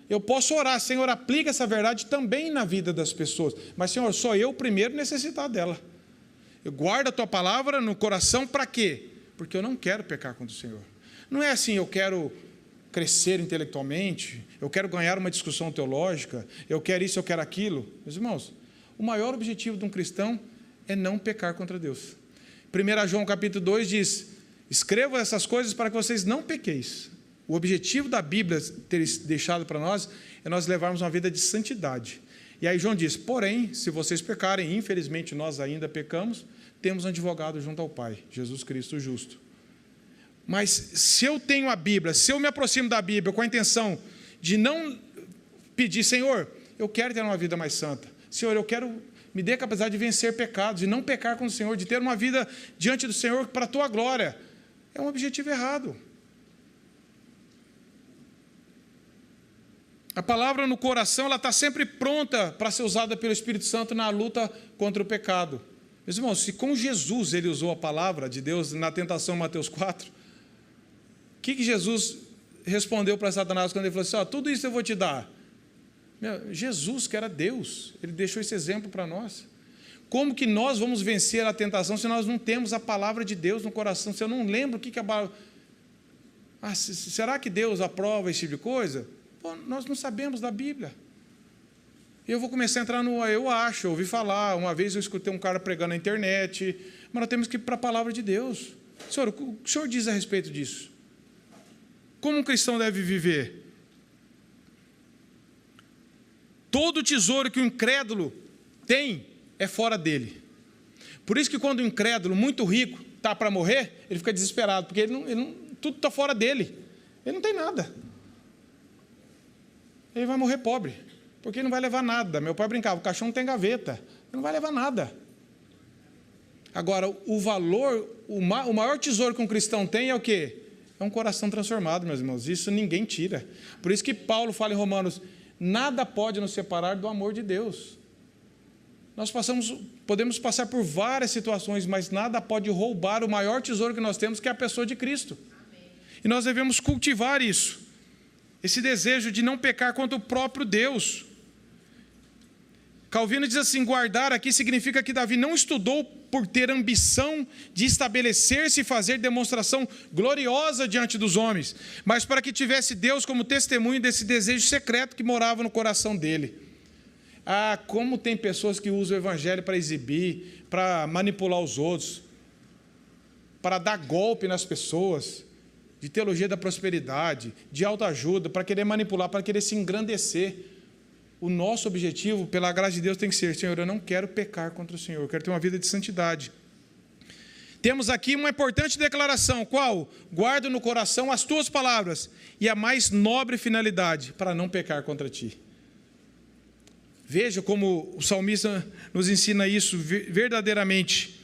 Eu posso orar, Senhor, aplica essa verdade também na vida das pessoas. Mas, Senhor, sou eu primeiro necessitar dela. Eu guardo a tua palavra no coração para quê? Porque eu não quero pecar contra o Senhor. Não é assim, eu quero crescer intelectualmente, eu quero ganhar uma discussão teológica, eu quero isso, eu quero aquilo. Meus irmãos, o maior objetivo de um cristão é não pecar contra Deus. 1 João capítulo 2 diz: escrevo essas coisas para que vocês não pequeis. O objetivo da Bíblia ter deixado para nós é nós levarmos uma vida de santidade. E aí João diz: porém, se vocês pecarem, infelizmente nós ainda pecamos, temos um advogado junto ao Pai, Jesus Cristo o justo. Mas se eu tenho a Bíblia, se eu me aproximo da Bíblia com a intenção de não pedir, Senhor, eu quero ter uma vida mais santa, Senhor, eu quero, me dê a capacidade de vencer pecados, de não pecar com o Senhor, de ter uma vida diante do Senhor para a tua glória, é um objetivo errado. A palavra no coração, ela está sempre pronta para ser usada pelo Espírito Santo na luta contra o pecado. Meus irmãos, se com Jesus ele usou a palavra de Deus na tentação Mateus 4, o que Jesus respondeu para Satanás quando ele falou assim: tudo isso eu vou te dar? Jesus, que era Deus, ele deixou esse exemplo para nós. Como que nós vamos vencer a tentação se nós não temos a palavra de Deus no coração? Se eu não lembro o que a palavra... será que Deus aprova esse tipo de coisa? Pô, nós não sabemos da Bíblia. Eu vou começar a entrar no eu acho, eu ouvi falar, uma vez eu escutei um cara pregando na internet, mas nós temos que ir para a palavra de Deus. Senhor, o que o Senhor diz a respeito disso? Como um cristão deve viver? Todo tesouro que o incrédulo tem é fora dele. Por isso que quando o incrédulo, muito rico, está para morrer, ele fica desesperado, porque tudo está fora dele. Ele não tem nada. Ele vai morrer pobre, porque ele não vai levar nada. Meu pai brincava, o caixão não tem gaveta, ele não vai levar nada. Agora, o valor, o maior tesouro que um cristão tem é o quê? É um coração transformado, meus irmãos. Isso ninguém tira. Por isso que Paulo fala em Romanos: nada pode nos separar do amor de Deus. Nós podemos passar por várias situações, mas nada pode roubar o maior tesouro que nós temos, que é a pessoa de Cristo. Amém. E nós devemos cultivar isso. Esse desejo de não pecar contra o próprio Deus. Calvino diz assim: guardar aqui significa que Davi não estudou por ter ambição de estabelecer-se e fazer demonstração gloriosa diante dos homens, mas para que tivesse Deus como testemunho desse desejo secreto que morava no coração dele. Como tem pessoas que usam o evangelho para exibir, para manipular os outros, para dar golpe nas pessoas, de teologia da prosperidade, de autoajuda, para querer manipular, para querer se engrandecer. O nosso objetivo, pela graça de Deus, tem que ser: Senhor, eu não quero pecar contra o Senhor, eu quero ter uma vida de santidade. Temos aqui uma importante declaração, qual? Guardo no coração as tuas palavras, e a mais nobre finalidade, para não pecar contra ti. Veja como o salmista nos ensina isso verdadeiramente.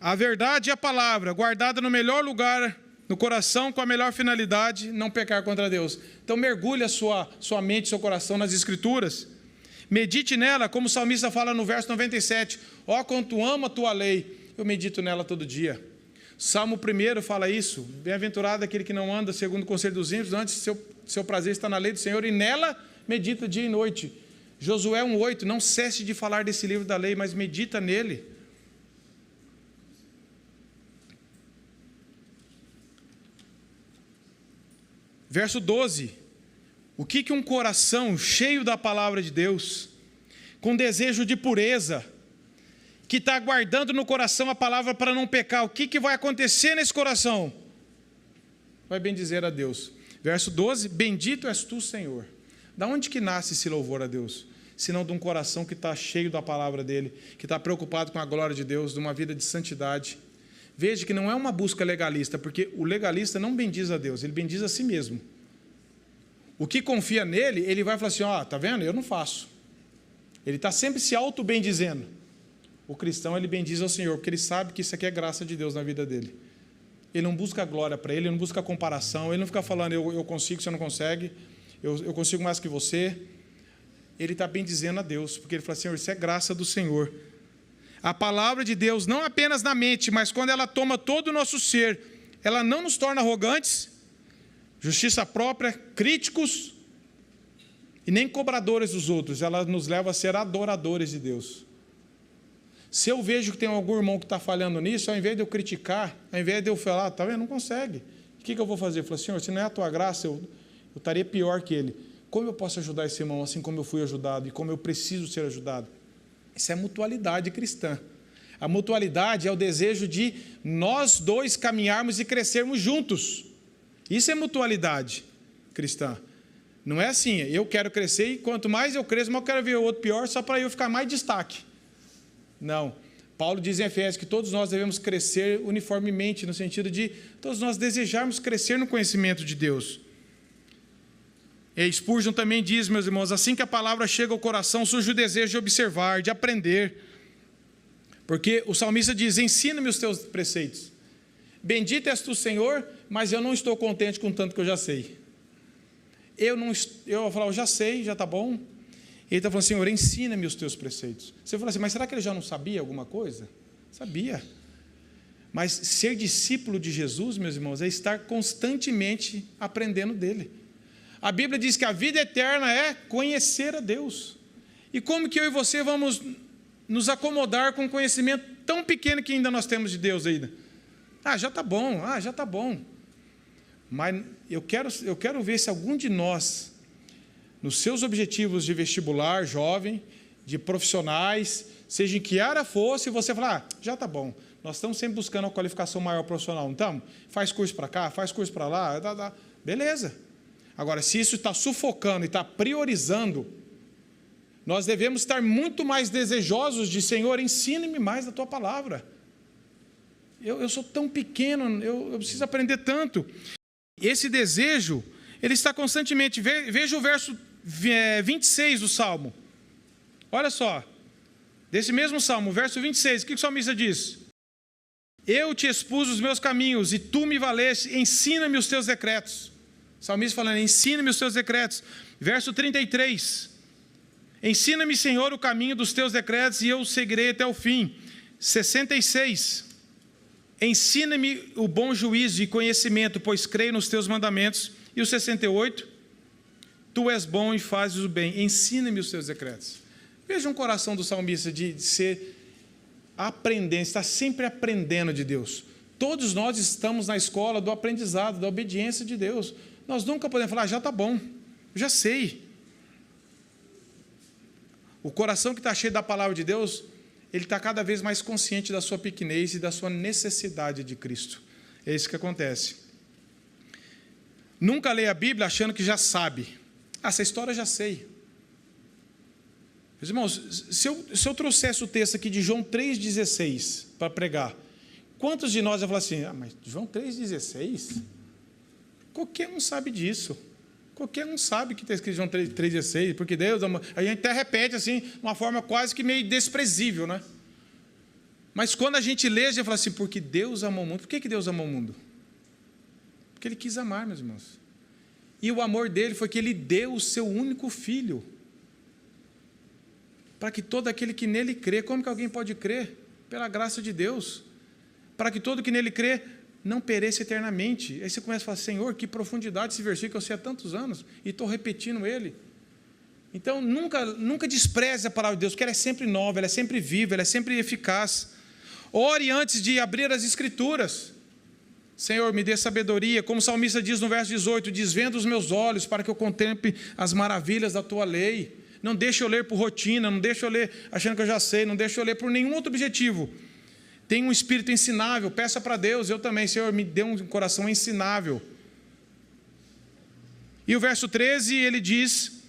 A verdade é a palavra, guardada no melhor lugar, no coração, com a melhor finalidade, não pecar contra Deus. Então mergulhe a sua mente, seu coração nas Escrituras. Medite nela, como o salmista fala no verso 97. Ó, quanto amo a tua lei, eu medito nela todo dia. Salmo 1 fala isso. Bem-aventurado aquele que não anda segundo o conselho dos ímpios, antes seu prazer está na lei do Senhor, e nela medita dia e noite. Josué 1,8, não cesse de falar desse livro da lei, mas medita nele. Verso 12, o que um coração cheio da palavra de Deus, com desejo de pureza, que está guardando no coração a palavra para não pecar, o que vai acontecer nesse coração? Vai bendizer a Deus. Verso 12, bendito és tu, Senhor. Da onde que nasce esse louvor a Deus? Senão de um coração que está cheio da palavra dele, que está preocupado com a glória de Deus, de uma vida de santidade. Veja que não é uma busca legalista, porque o legalista não bendiz a Deus, ele bendiz a si mesmo. O que confia nele, ele vai falar assim: tá vendo? Eu não faço. Ele está sempre se auto-bendizendo. O cristão, ele bendiz ao Senhor, porque ele sabe que isso aqui é graça de Deus na vida dele. Ele não busca glória para ele, ele não busca comparação, ele não fica falando: eu consigo, você não consegue, eu consigo mais que você. Ele está bendizendo a Deus, porque ele fala: Senhor, isso é graça do Senhor. A palavra de Deus, não apenas na mente, mas quando ela toma todo o nosso ser, ela não nos torna arrogantes, justiça própria, críticos e nem cobradores dos outros. Ela nos leva a ser adoradores de Deus. Se eu vejo que tem algum irmão que está falhando nisso, ao invés de eu criticar, ao invés de eu falar, está vendo, não consegue. O que eu vou fazer? Eu falo, Senhor, se não é a tua graça, eu estaria pior que ele. Como eu posso ajudar esse irmão assim como eu fui ajudado e como eu preciso ser ajudado? Isso é mutualidade cristã. A mutualidade é o desejo de nós dois caminharmos e crescermos juntos. Isso é mutualidade cristã. Não é assim, eu quero crescer e quanto mais eu cresço, mais eu quero ver o outro pior só para eu ficar mais destaque. Não. Paulo diz em Efésios que todos nós devemos crescer uniformemente, no sentido de todos nós desejarmos crescer no conhecimento de Deus. E Spurgeon também diz, meus irmãos, assim que a palavra chega ao coração, surge o desejo de observar, de aprender. Porque o salmista diz, ensina-me os teus preceitos. Bendito és tu, Senhor, mas eu não estou contente com tanto que eu já sei. Eu falo, eu já sei, já está bom. Ele está falando, Senhor, ensina-me os teus preceitos. Você fala assim, mas será que ele já não sabia alguma coisa? Sabia. Mas ser discípulo de Jesus, meus irmãos, é estar constantemente aprendendo dele. A Bíblia diz que a vida eterna é conhecer a Deus. E como que eu e você vamos nos acomodar com um conhecimento tão pequeno que ainda nós temos de Deus ainda? Já está bom, já está bom. Mas eu quero ver se algum de nós, nos seus objetivos de vestibular, jovem, de profissionais, seja em que área fosse, você falar, já está bom. Nós estamos sempre buscando uma qualificação maior profissional, então, faz curso para cá, faz curso para lá, beleza. Agora, se isso está sufocando e está priorizando, nós devemos estar muito mais desejosos de, Senhor, ensine-me mais da tua palavra. Eu sou tão pequeno, eu preciso aprender tanto. Esse desejo, ele está constantemente, veja o verso 26 do Salmo. Olha só, desse mesmo Salmo, verso 26, o que o salmista diz? Eu te expus os meus caminhos e tu me valeste, ensina-me os teus decretos. O salmista falando, ensina-me os teus decretos. Verso 33, ensina-me, Senhor, o caminho dos teus decretos e eu o seguirei até o fim. 66, ensina-me o bom juízo e conhecimento, pois creio nos teus mandamentos. E o 68, tu és bom e fazes o bem, ensina-me os teus decretos. Veja um coração do salmista de ser aprendente, está sempre aprendendo de Deus. Todos nós estamos na escola do aprendizado, da obediência de Deus. Nós nunca podemos falar, já está bom, já sei. O coração que está cheio da palavra de Deus, ele está cada vez mais consciente da sua pequenez e da sua necessidade de Cristo. É isso que acontece. Nunca leia a Bíblia achando que já sabe. Essa história eu já sei. Meus irmãos, se eu trouxesse o texto aqui de João 3,16 para pregar, quantos de nós vão falar assim, mas João 3,16? Qualquer um sabe disso. Qualquer um sabe que está escrito João 3,16, porque Deus ama. A gente até repete assim, de uma forma quase que meio desprezível, né? Mas quando a gente lê, a gente fala assim, porque Deus amou o mundo. Por que Deus amou o mundo? Porque Ele quis amar, meus irmãos. E o amor dele foi que Ele deu o seu único filho, para que todo aquele que nele crê, como que alguém pode crer? Pela graça de Deus. Para que todo que nele crê não pereça eternamente. Aí você começa a falar, Senhor, que profundidade esse versículo que eu sei há tantos anos, e estou repetindo ele. Então, nunca despreze a palavra de Deus, porque ela é sempre nova, ela é sempre viva, ela é sempre eficaz. Ore antes de abrir as Escrituras. Senhor, me dê sabedoria, como o salmista diz no verso 18, desvenda os meus olhos para que eu contemple as maravilhas da tua lei. Não deixe eu ler por rotina, não deixe eu ler achando que eu já sei, não deixe eu ler por nenhum outro objetivo. Tenha um espírito ensinável, peça para Deus, eu também, Senhor, me dê um coração ensinável. E o verso 13, ele diz,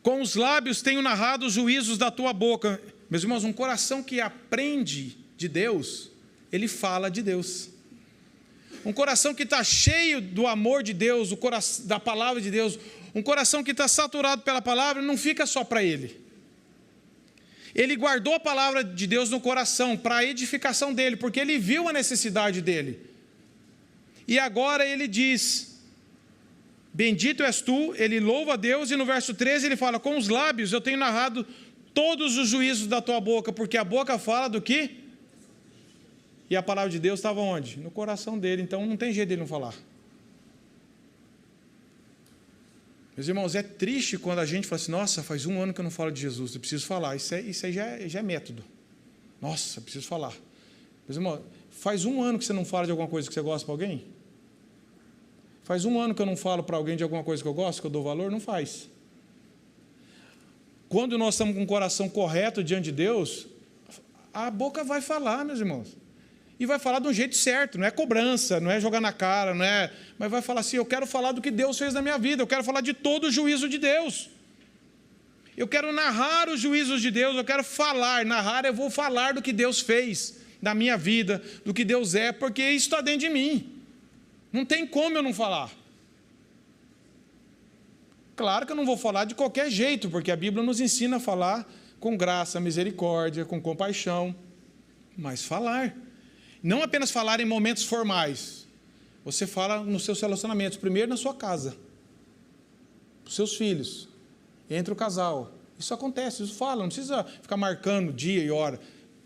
com os lábios tenho narrado os juízos da tua boca. Meus irmãos, um coração que aprende de Deus, ele fala de Deus. Um coração que está cheio do amor de Deus, da palavra de Deus, um coração que está saturado pela palavra, não fica só para ele. Ele guardou a palavra de Deus no coração, para a edificação dele, porque ele viu a necessidade dele. E agora ele diz, bendito és tu, ele louva a Deus, e no verso 13 ele fala, com os lábios eu tenho narrado todos os juízos da tua boca, porque a boca fala do quê? E a palavra de Deus estava onde? No coração dele, então não tem jeito dele não falar. Meus irmãos, é triste quando a gente fala assim, nossa, faz 1 ano que eu não falo de Jesus, eu preciso falar. Isso aí já é método. Nossa, preciso falar. Meus irmãos, faz 1 ano que você não fala de alguma coisa que você gosta para alguém? Faz 1 ano que eu não falo para alguém de alguma coisa que eu gosto, que eu dou valor? Não faz. Quando nós estamos com o coração correto diante de Deus, a boca vai falar, meus irmãos. E vai falar de um jeito certo, não é cobrança, não é jogar na cara, não é... Mas vai falar assim, eu quero falar do que Deus fez na minha vida, eu quero falar de todo o juízo de Deus. Eu quero narrar os juízos de Deus, eu quero falar, narrar, eu vou falar do que Deus fez na minha vida, do que Deus é, porque isso está dentro de mim. Não tem como eu não falar. Claro que eu não vou falar de qualquer jeito, porque a Bíblia nos ensina a falar com graça, misericórdia, com compaixão, mas falar. Não apenas falar em momentos formais. Você fala nos seus relacionamentos, primeiro na sua casa, para os seus filhos, entre o casal. Isso acontece, isso fala, não precisa ficar marcando dia e hora.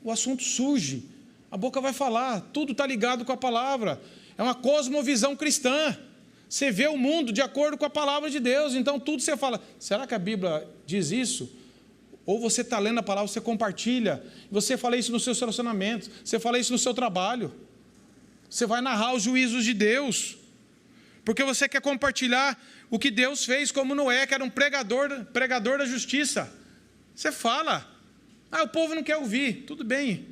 O assunto surge, a boca vai falar, tudo está ligado com a palavra. É uma cosmovisão cristã. Você vê o mundo de acordo com a palavra de Deus, então tudo você fala, será que a Bíblia diz isso? Ou você está lendo a palavra, você compartilha, você fala isso nos seus relacionamentos, você fala isso no seu trabalho, você vai narrar os juízos de Deus, porque você quer compartilhar o que Deus fez, como Noé, que era um pregador da justiça. Você fala, o povo não quer ouvir, tudo bem,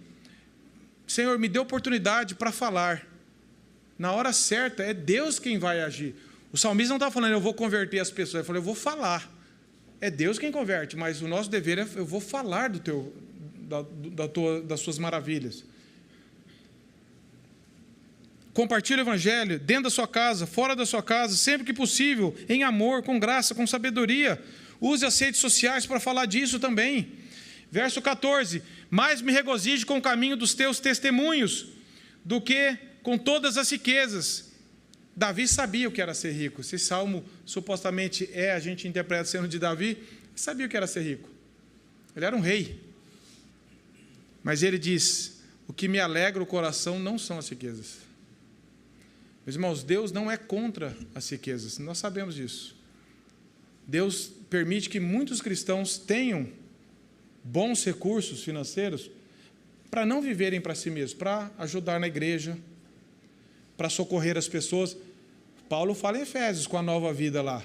Senhor, me dê oportunidade para falar, na hora certa, é Deus quem vai agir. O salmista não está falando, eu vou converter as pessoas, ele falou, eu vou falar. É Deus quem converte, mas o nosso dever é, eu vou falar das suas maravilhas. Compartilhe o Evangelho dentro da sua casa, fora da sua casa, sempre que possível, em amor, com graça, com sabedoria. Use as redes sociais para falar disso também. Verso 14, mais me regozijo com o caminho dos teus testemunhos, do que com todas as riquezas. Davi sabia o que era ser rico. Esse salmo supostamente a gente interpreta sendo de Davi, ele sabia o que era ser rico. Ele era um rei. Mas ele diz, o que me alegra o coração não são as riquezas. Meus irmãos, Deus não é contra as riquezas, nós sabemos disso. Deus permite que muitos cristãos tenham bons recursos financeiros para não viverem para si mesmos, para ajudar na igreja, para socorrer as pessoas. Paulo fala em Efésios, com a nova vida lá.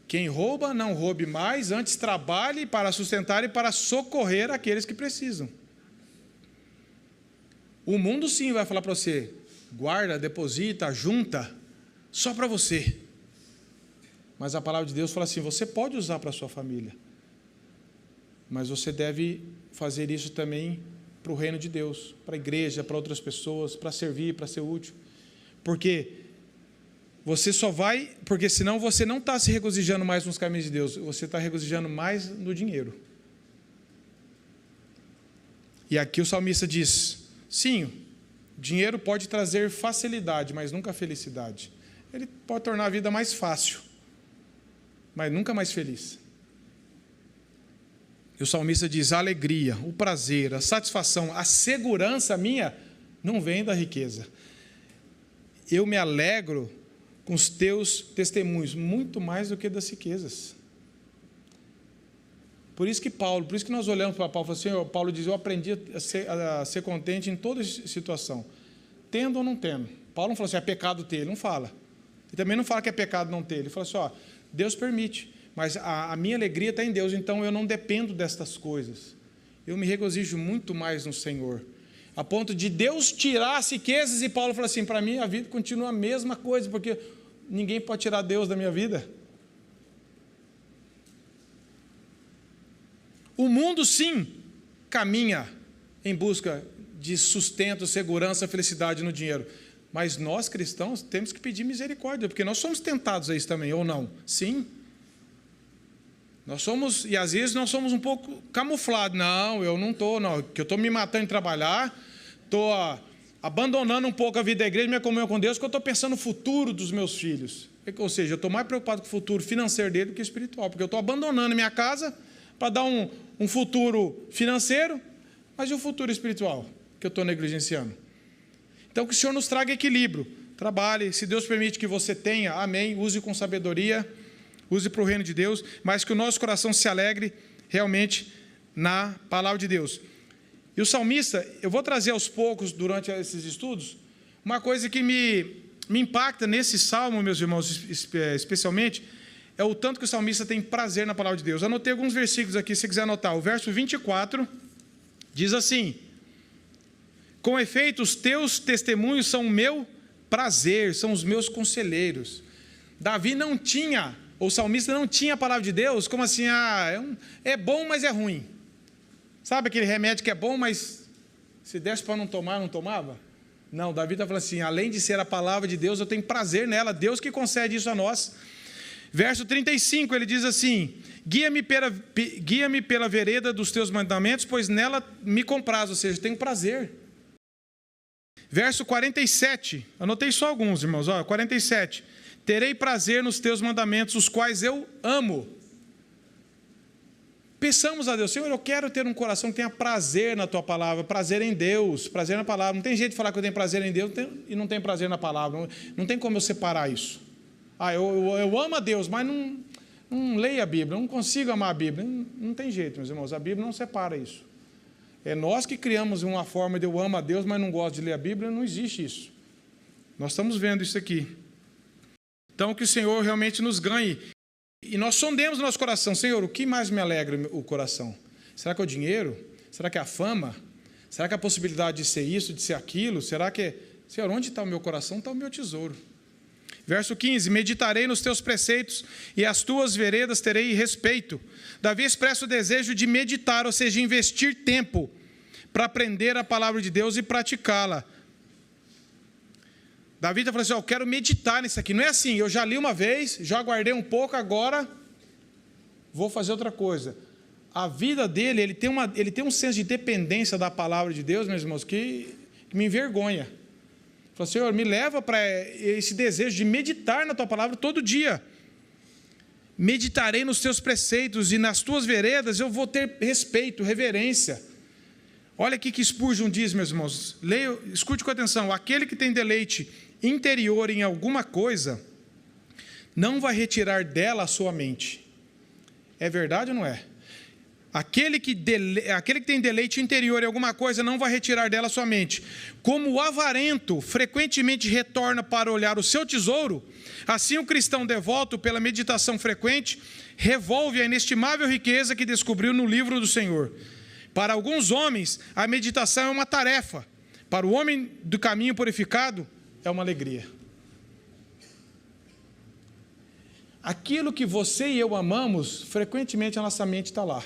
Quem rouba, não roube mais, antes trabalhe para sustentar e para socorrer aqueles que precisam. O mundo sim vai falar para você, guarda, deposita, junta, só para você. Mas a palavra de Deus fala assim, você pode usar para a sua família, mas você deve fazer isso também para o reino de Deus, para a igreja, para outras pessoas, para servir, para ser útil. Porque senão você não está se regozijando mais nos caminhos de Deus, você está regozijando mais no dinheiro. E aqui o salmista diz, sim, dinheiro pode trazer facilidade, mas nunca felicidade. Ele pode tornar a vida mais fácil, mas nunca mais feliz. E o salmista diz, a alegria, o prazer, a satisfação, a segurança minha não vem da riqueza. Eu me alegro com os teus testemunhos, muito mais do que das riquezas. Por isso que nós olhamos para Paulo e falamos assim, Paulo diz, eu aprendi a ser contente em toda situação, tendo ou não tendo. Paulo não falou assim, é pecado ter, ele não fala. Ele também não fala que é pecado não ter, ele fala assim, Deus permite, mas a minha alegria está em Deus, então eu não dependo destas coisas. Eu me regozijo muito mais no Senhor, a ponto de Deus tirar as riquezas, e Paulo falou assim, para mim a vida continua a mesma coisa, porque ninguém pode tirar Deus da minha vida. O mundo sim caminha em busca de sustento, segurança, felicidade no dinheiro, mas nós cristãos temos que pedir misericórdia, porque nós somos tentados a isso também, ou não? Sim. Nós somos, e às vezes nós somos um pouco camuflados. Não, eu não estou, não, que eu estou me matando em trabalhar, estou abandonando um pouco a vida da igreja, minha comunhão com Deus, porque eu estou pensando no futuro dos meus filhos. Ou seja, eu estou mais preocupado com o futuro financeiro dele do que espiritual, porque eu estou abandonando minha casa para dar um futuro financeiro, mas e o futuro espiritual que eu estou negligenciando? Então, que o Senhor nos traga equilíbrio. Trabalhe, se Deus permite que você tenha, amém, use com sabedoria, use para o reino de Deus, mas que o nosso coração se alegre realmente na palavra de Deus. E o salmista, eu vou trazer aos poucos, durante esses estudos, uma coisa que me impacta nesse salmo, meus irmãos, especialmente, é o tanto que o salmista tem prazer na palavra de Deus. Anotei alguns versículos aqui, se você quiser anotar. O verso 24 diz assim: com efeito, os teus testemunhos são o meu prazer, são os meus conselheiros. Davi não tinha, ou o salmista não tinha a palavra de Deus, como assim, é bom, mas é ruim. Sabe aquele remédio que é bom, mas se desse para não tomar, não tomava? Não, Davi está falando assim, além de ser a palavra de Deus, eu tenho prazer nela, Deus que concede isso a nós. Verso 35, ele diz assim: guia-me pela vereda dos teus mandamentos, pois nela me compraz, ou seja, tenho prazer. Verso 47, anotei só alguns, irmãos, 47, terei prazer nos teus mandamentos, os quais eu amo. Peçamos a Deus, Senhor, eu quero ter um coração que tenha prazer na tua palavra, prazer em Deus, prazer na palavra. Não tem jeito de falar que eu tenho prazer em Deus e não tenho prazer na palavra, não tem como eu separar isso. Eu amo a Deus, mas não leio a Bíblia, não consigo amar a Bíblia. Não tem jeito, meus irmãos, a Bíblia não separa isso. É nós que criamos uma forma de eu amo a Deus, mas não gosto de ler a Bíblia, não existe isso. Nós estamos vendo isso aqui. Então, que o Senhor realmente nos ganhe. E nós sondemos o nosso coração. Senhor, o que mais me alegra o coração? Será que é o dinheiro? Será que é a fama? Será que é a possibilidade de ser isso, de ser aquilo? Será que Senhor, onde está o meu coração, está o meu tesouro. Verso 15, meditarei nos teus preceitos e as tuas veredas terei respeito. Davi expressa o desejo de meditar, ou seja, investir tempo para aprender a palavra de Deus e praticá-la. Davi está falando assim, eu quero meditar nisso aqui. Não é assim, eu já li uma vez, já guardei um pouco, agora vou fazer outra coisa. A vida dele, ele tem um senso de dependência da palavra de Deus, meus irmãos, que me envergonha. Ele falou, Senhor, me leva para esse desejo de meditar na tua palavra todo dia. Meditarei nos teus preceitos e nas tuas veredas eu vou ter respeito, reverência. Olha aqui que Spurgeon diz, meus irmãos, escute com atenção, aquele que tem deleite interior em alguma coisa, não vai retirar dela a sua mente. É verdade ou não é? Aquele que tem deleite interior em alguma coisa, não vai retirar dela a sua mente. Como o avarento frequentemente retorna para olhar o seu tesouro, assim o cristão devoto, pela meditação frequente, revolve a inestimável riqueza que descobriu no livro do Senhor. Para alguns homens, a meditação é uma tarefa. Para o homem do caminho purificado, é uma alegria. Aquilo que você e eu amamos, frequentemente a nossa mente está lá.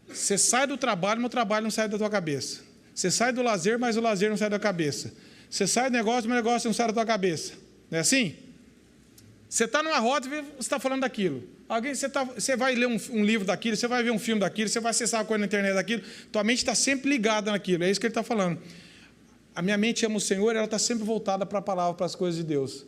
Você sai do trabalho, mas o trabalho não sai da tua cabeça. Você sai do lazer, mas o lazer não sai da cabeça. Você sai do negócio, mas o negócio não sai da tua cabeça. Não é assim? Você está numa roda e você está falando daquilo. Você vai ler um livro daquilo, você vai ver um filme daquilo, você vai acessar uma coisa na internet daquilo, tua mente está sempre ligada naquilo, é isso que ele está falando. A minha mente ama o Senhor, ela está sempre voltada para a palavra, para as coisas de Deus.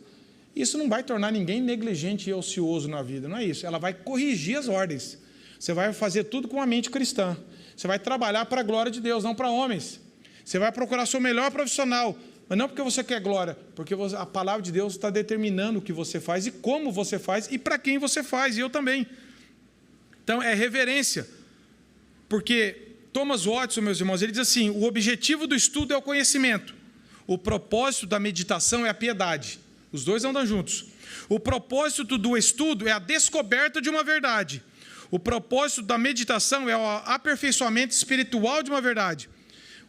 Isso não vai tornar ninguém negligente e ocioso na vida, não é isso. Ela vai corrigir as ordens. Você vai fazer tudo com a mente cristã. Você vai trabalhar para a glória de Deus, não para homens. Você vai procurar seu melhor profissional, mas não porque você quer glória, porque a palavra de Deus está determinando o que você faz e como você faz e para quem você faz, e eu também. Então, é reverência. Porque Thomas Watson, meus irmãos, ele diz assim, o objetivo do estudo é o conhecimento. O propósito da meditação é a piedade. Os dois andam juntos. O propósito do estudo é a descoberta de uma verdade. O propósito da meditação é o aperfeiçoamento espiritual de uma verdade.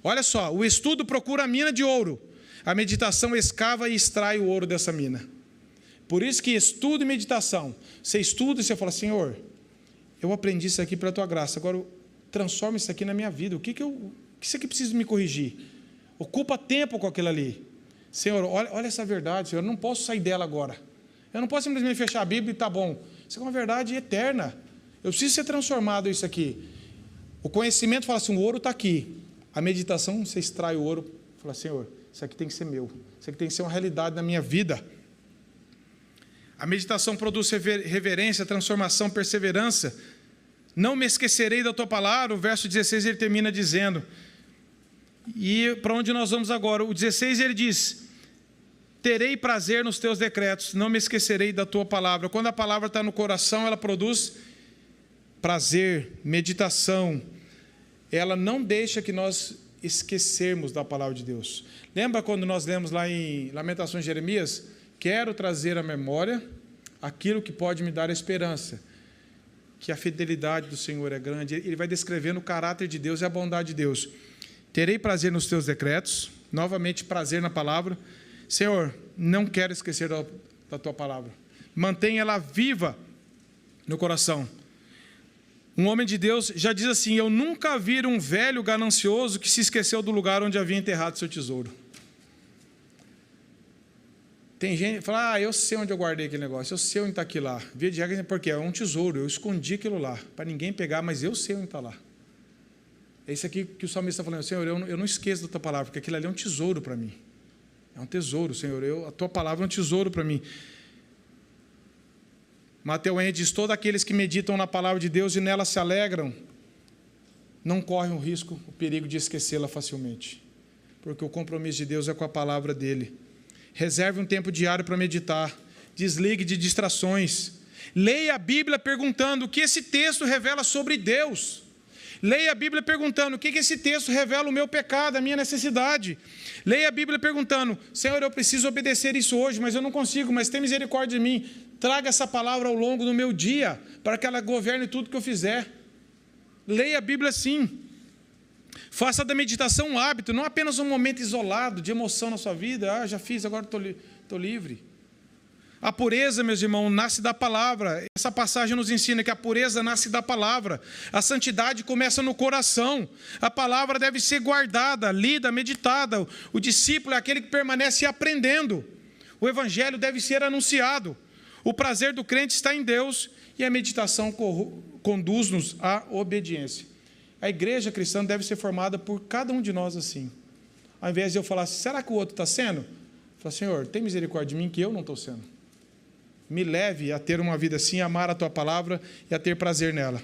Olha só, o estudo procura a mina de ouro. A meditação escava e extrai o ouro dessa mina. Por isso que estudo e meditação. Você estuda e você fala, Senhor, eu aprendi isso aqui pela tua graça, agora transforma isso aqui na minha vida. O que isso aqui precisa me corrigir? Ocupa tempo com aquilo ali. Senhor, olha essa verdade, Senhor, eu não posso sair dela agora. Eu não posso simplesmente fechar a Bíblia e tá bom. Isso é uma verdade eterna. Eu preciso ser transformado isso aqui. O conhecimento fala assim, o ouro está aqui. A meditação, você extrai o ouro, fala, Senhor, isso aqui tem que ser meu. Isso aqui tem que ser uma realidade na minha vida. A meditação produz reverência, transformação, perseverança. Não me esquecerei da tua palavra. O verso 16 ele termina dizendo. E para onde nós vamos agora? O 16 ele diz, Terei prazer nos teus decretos, não me esquecerei da tua palavra. Quando a palavra está no coração, ela produz prazer, meditação. Ela não deixa que nós esquecermos da palavra de Deus. Lembra quando nós lemos lá em Lamentações de Jeremias? Quero trazer à memória aquilo que pode me dar esperança, que a fidelidade do Senhor é grande. Ele vai descrevendo o caráter de Deus e a bondade de Deus. Terei prazer nos teus decretos, novamente prazer na palavra. Senhor, não quero esquecer da tua palavra. Mantenha ela viva no coração. Um homem de Deus já diz assim: eu nunca vi um velho ganancioso que se esqueceu do lugar onde havia enterrado seu tesouro. Tem gente que fala: eu sei onde eu guardei aquele negócio, eu sei onde está aquilo lá. Via de regra, porque é um tesouro, eu escondi aquilo lá, para ninguém pegar, mas eu sei onde está lá. É isso aqui que o salmista está falando: Senhor, eu não esqueço da tua palavra, porque aquilo ali é um tesouro para mim. É um tesouro, Senhor, a tua palavra é um tesouro para mim. Mateus Henry diz: todos aqueles que meditam na palavra de Deus e nela se alegram, não correm o risco, o perigo de esquecê-la facilmente, porque o compromisso de Deus é com a palavra dele. Reserve um tempo diário para meditar, desligue de distrações, leia a Bíblia perguntando o que esse texto revela sobre Deus. Leia a Bíblia perguntando o que esse texto revela o meu pecado, a minha necessidade. Leia a Bíblia perguntando: Senhor, eu preciso obedecer isso hoje, mas eu não consigo, mas tem misericórdia de mim. Traga essa palavra ao longo do meu dia, para que ela governe tudo que eu fizer. Leia a Bíblia assim. Faça da meditação um hábito, não apenas um momento isolado de emoção na sua vida. Já fiz, agora estou livre. A pureza, meus irmãos, nasce da palavra. Essa passagem nos ensina que a pureza nasce da palavra. A santidade começa no coração. A palavra deve ser guardada, lida, meditada. O discípulo é aquele que permanece aprendendo. O evangelho deve ser anunciado. O prazer do crente está em Deus e a meditação conduz-nos à obediência. A igreja cristã deve ser formada por cada um de nós assim. Ao invés de eu falar: será que o outro está sendo? Fala: Senhor, tem misericórdia de mim que eu não estou sendo. Me leve a ter uma vida assim, a amar a tua palavra e a ter prazer nela.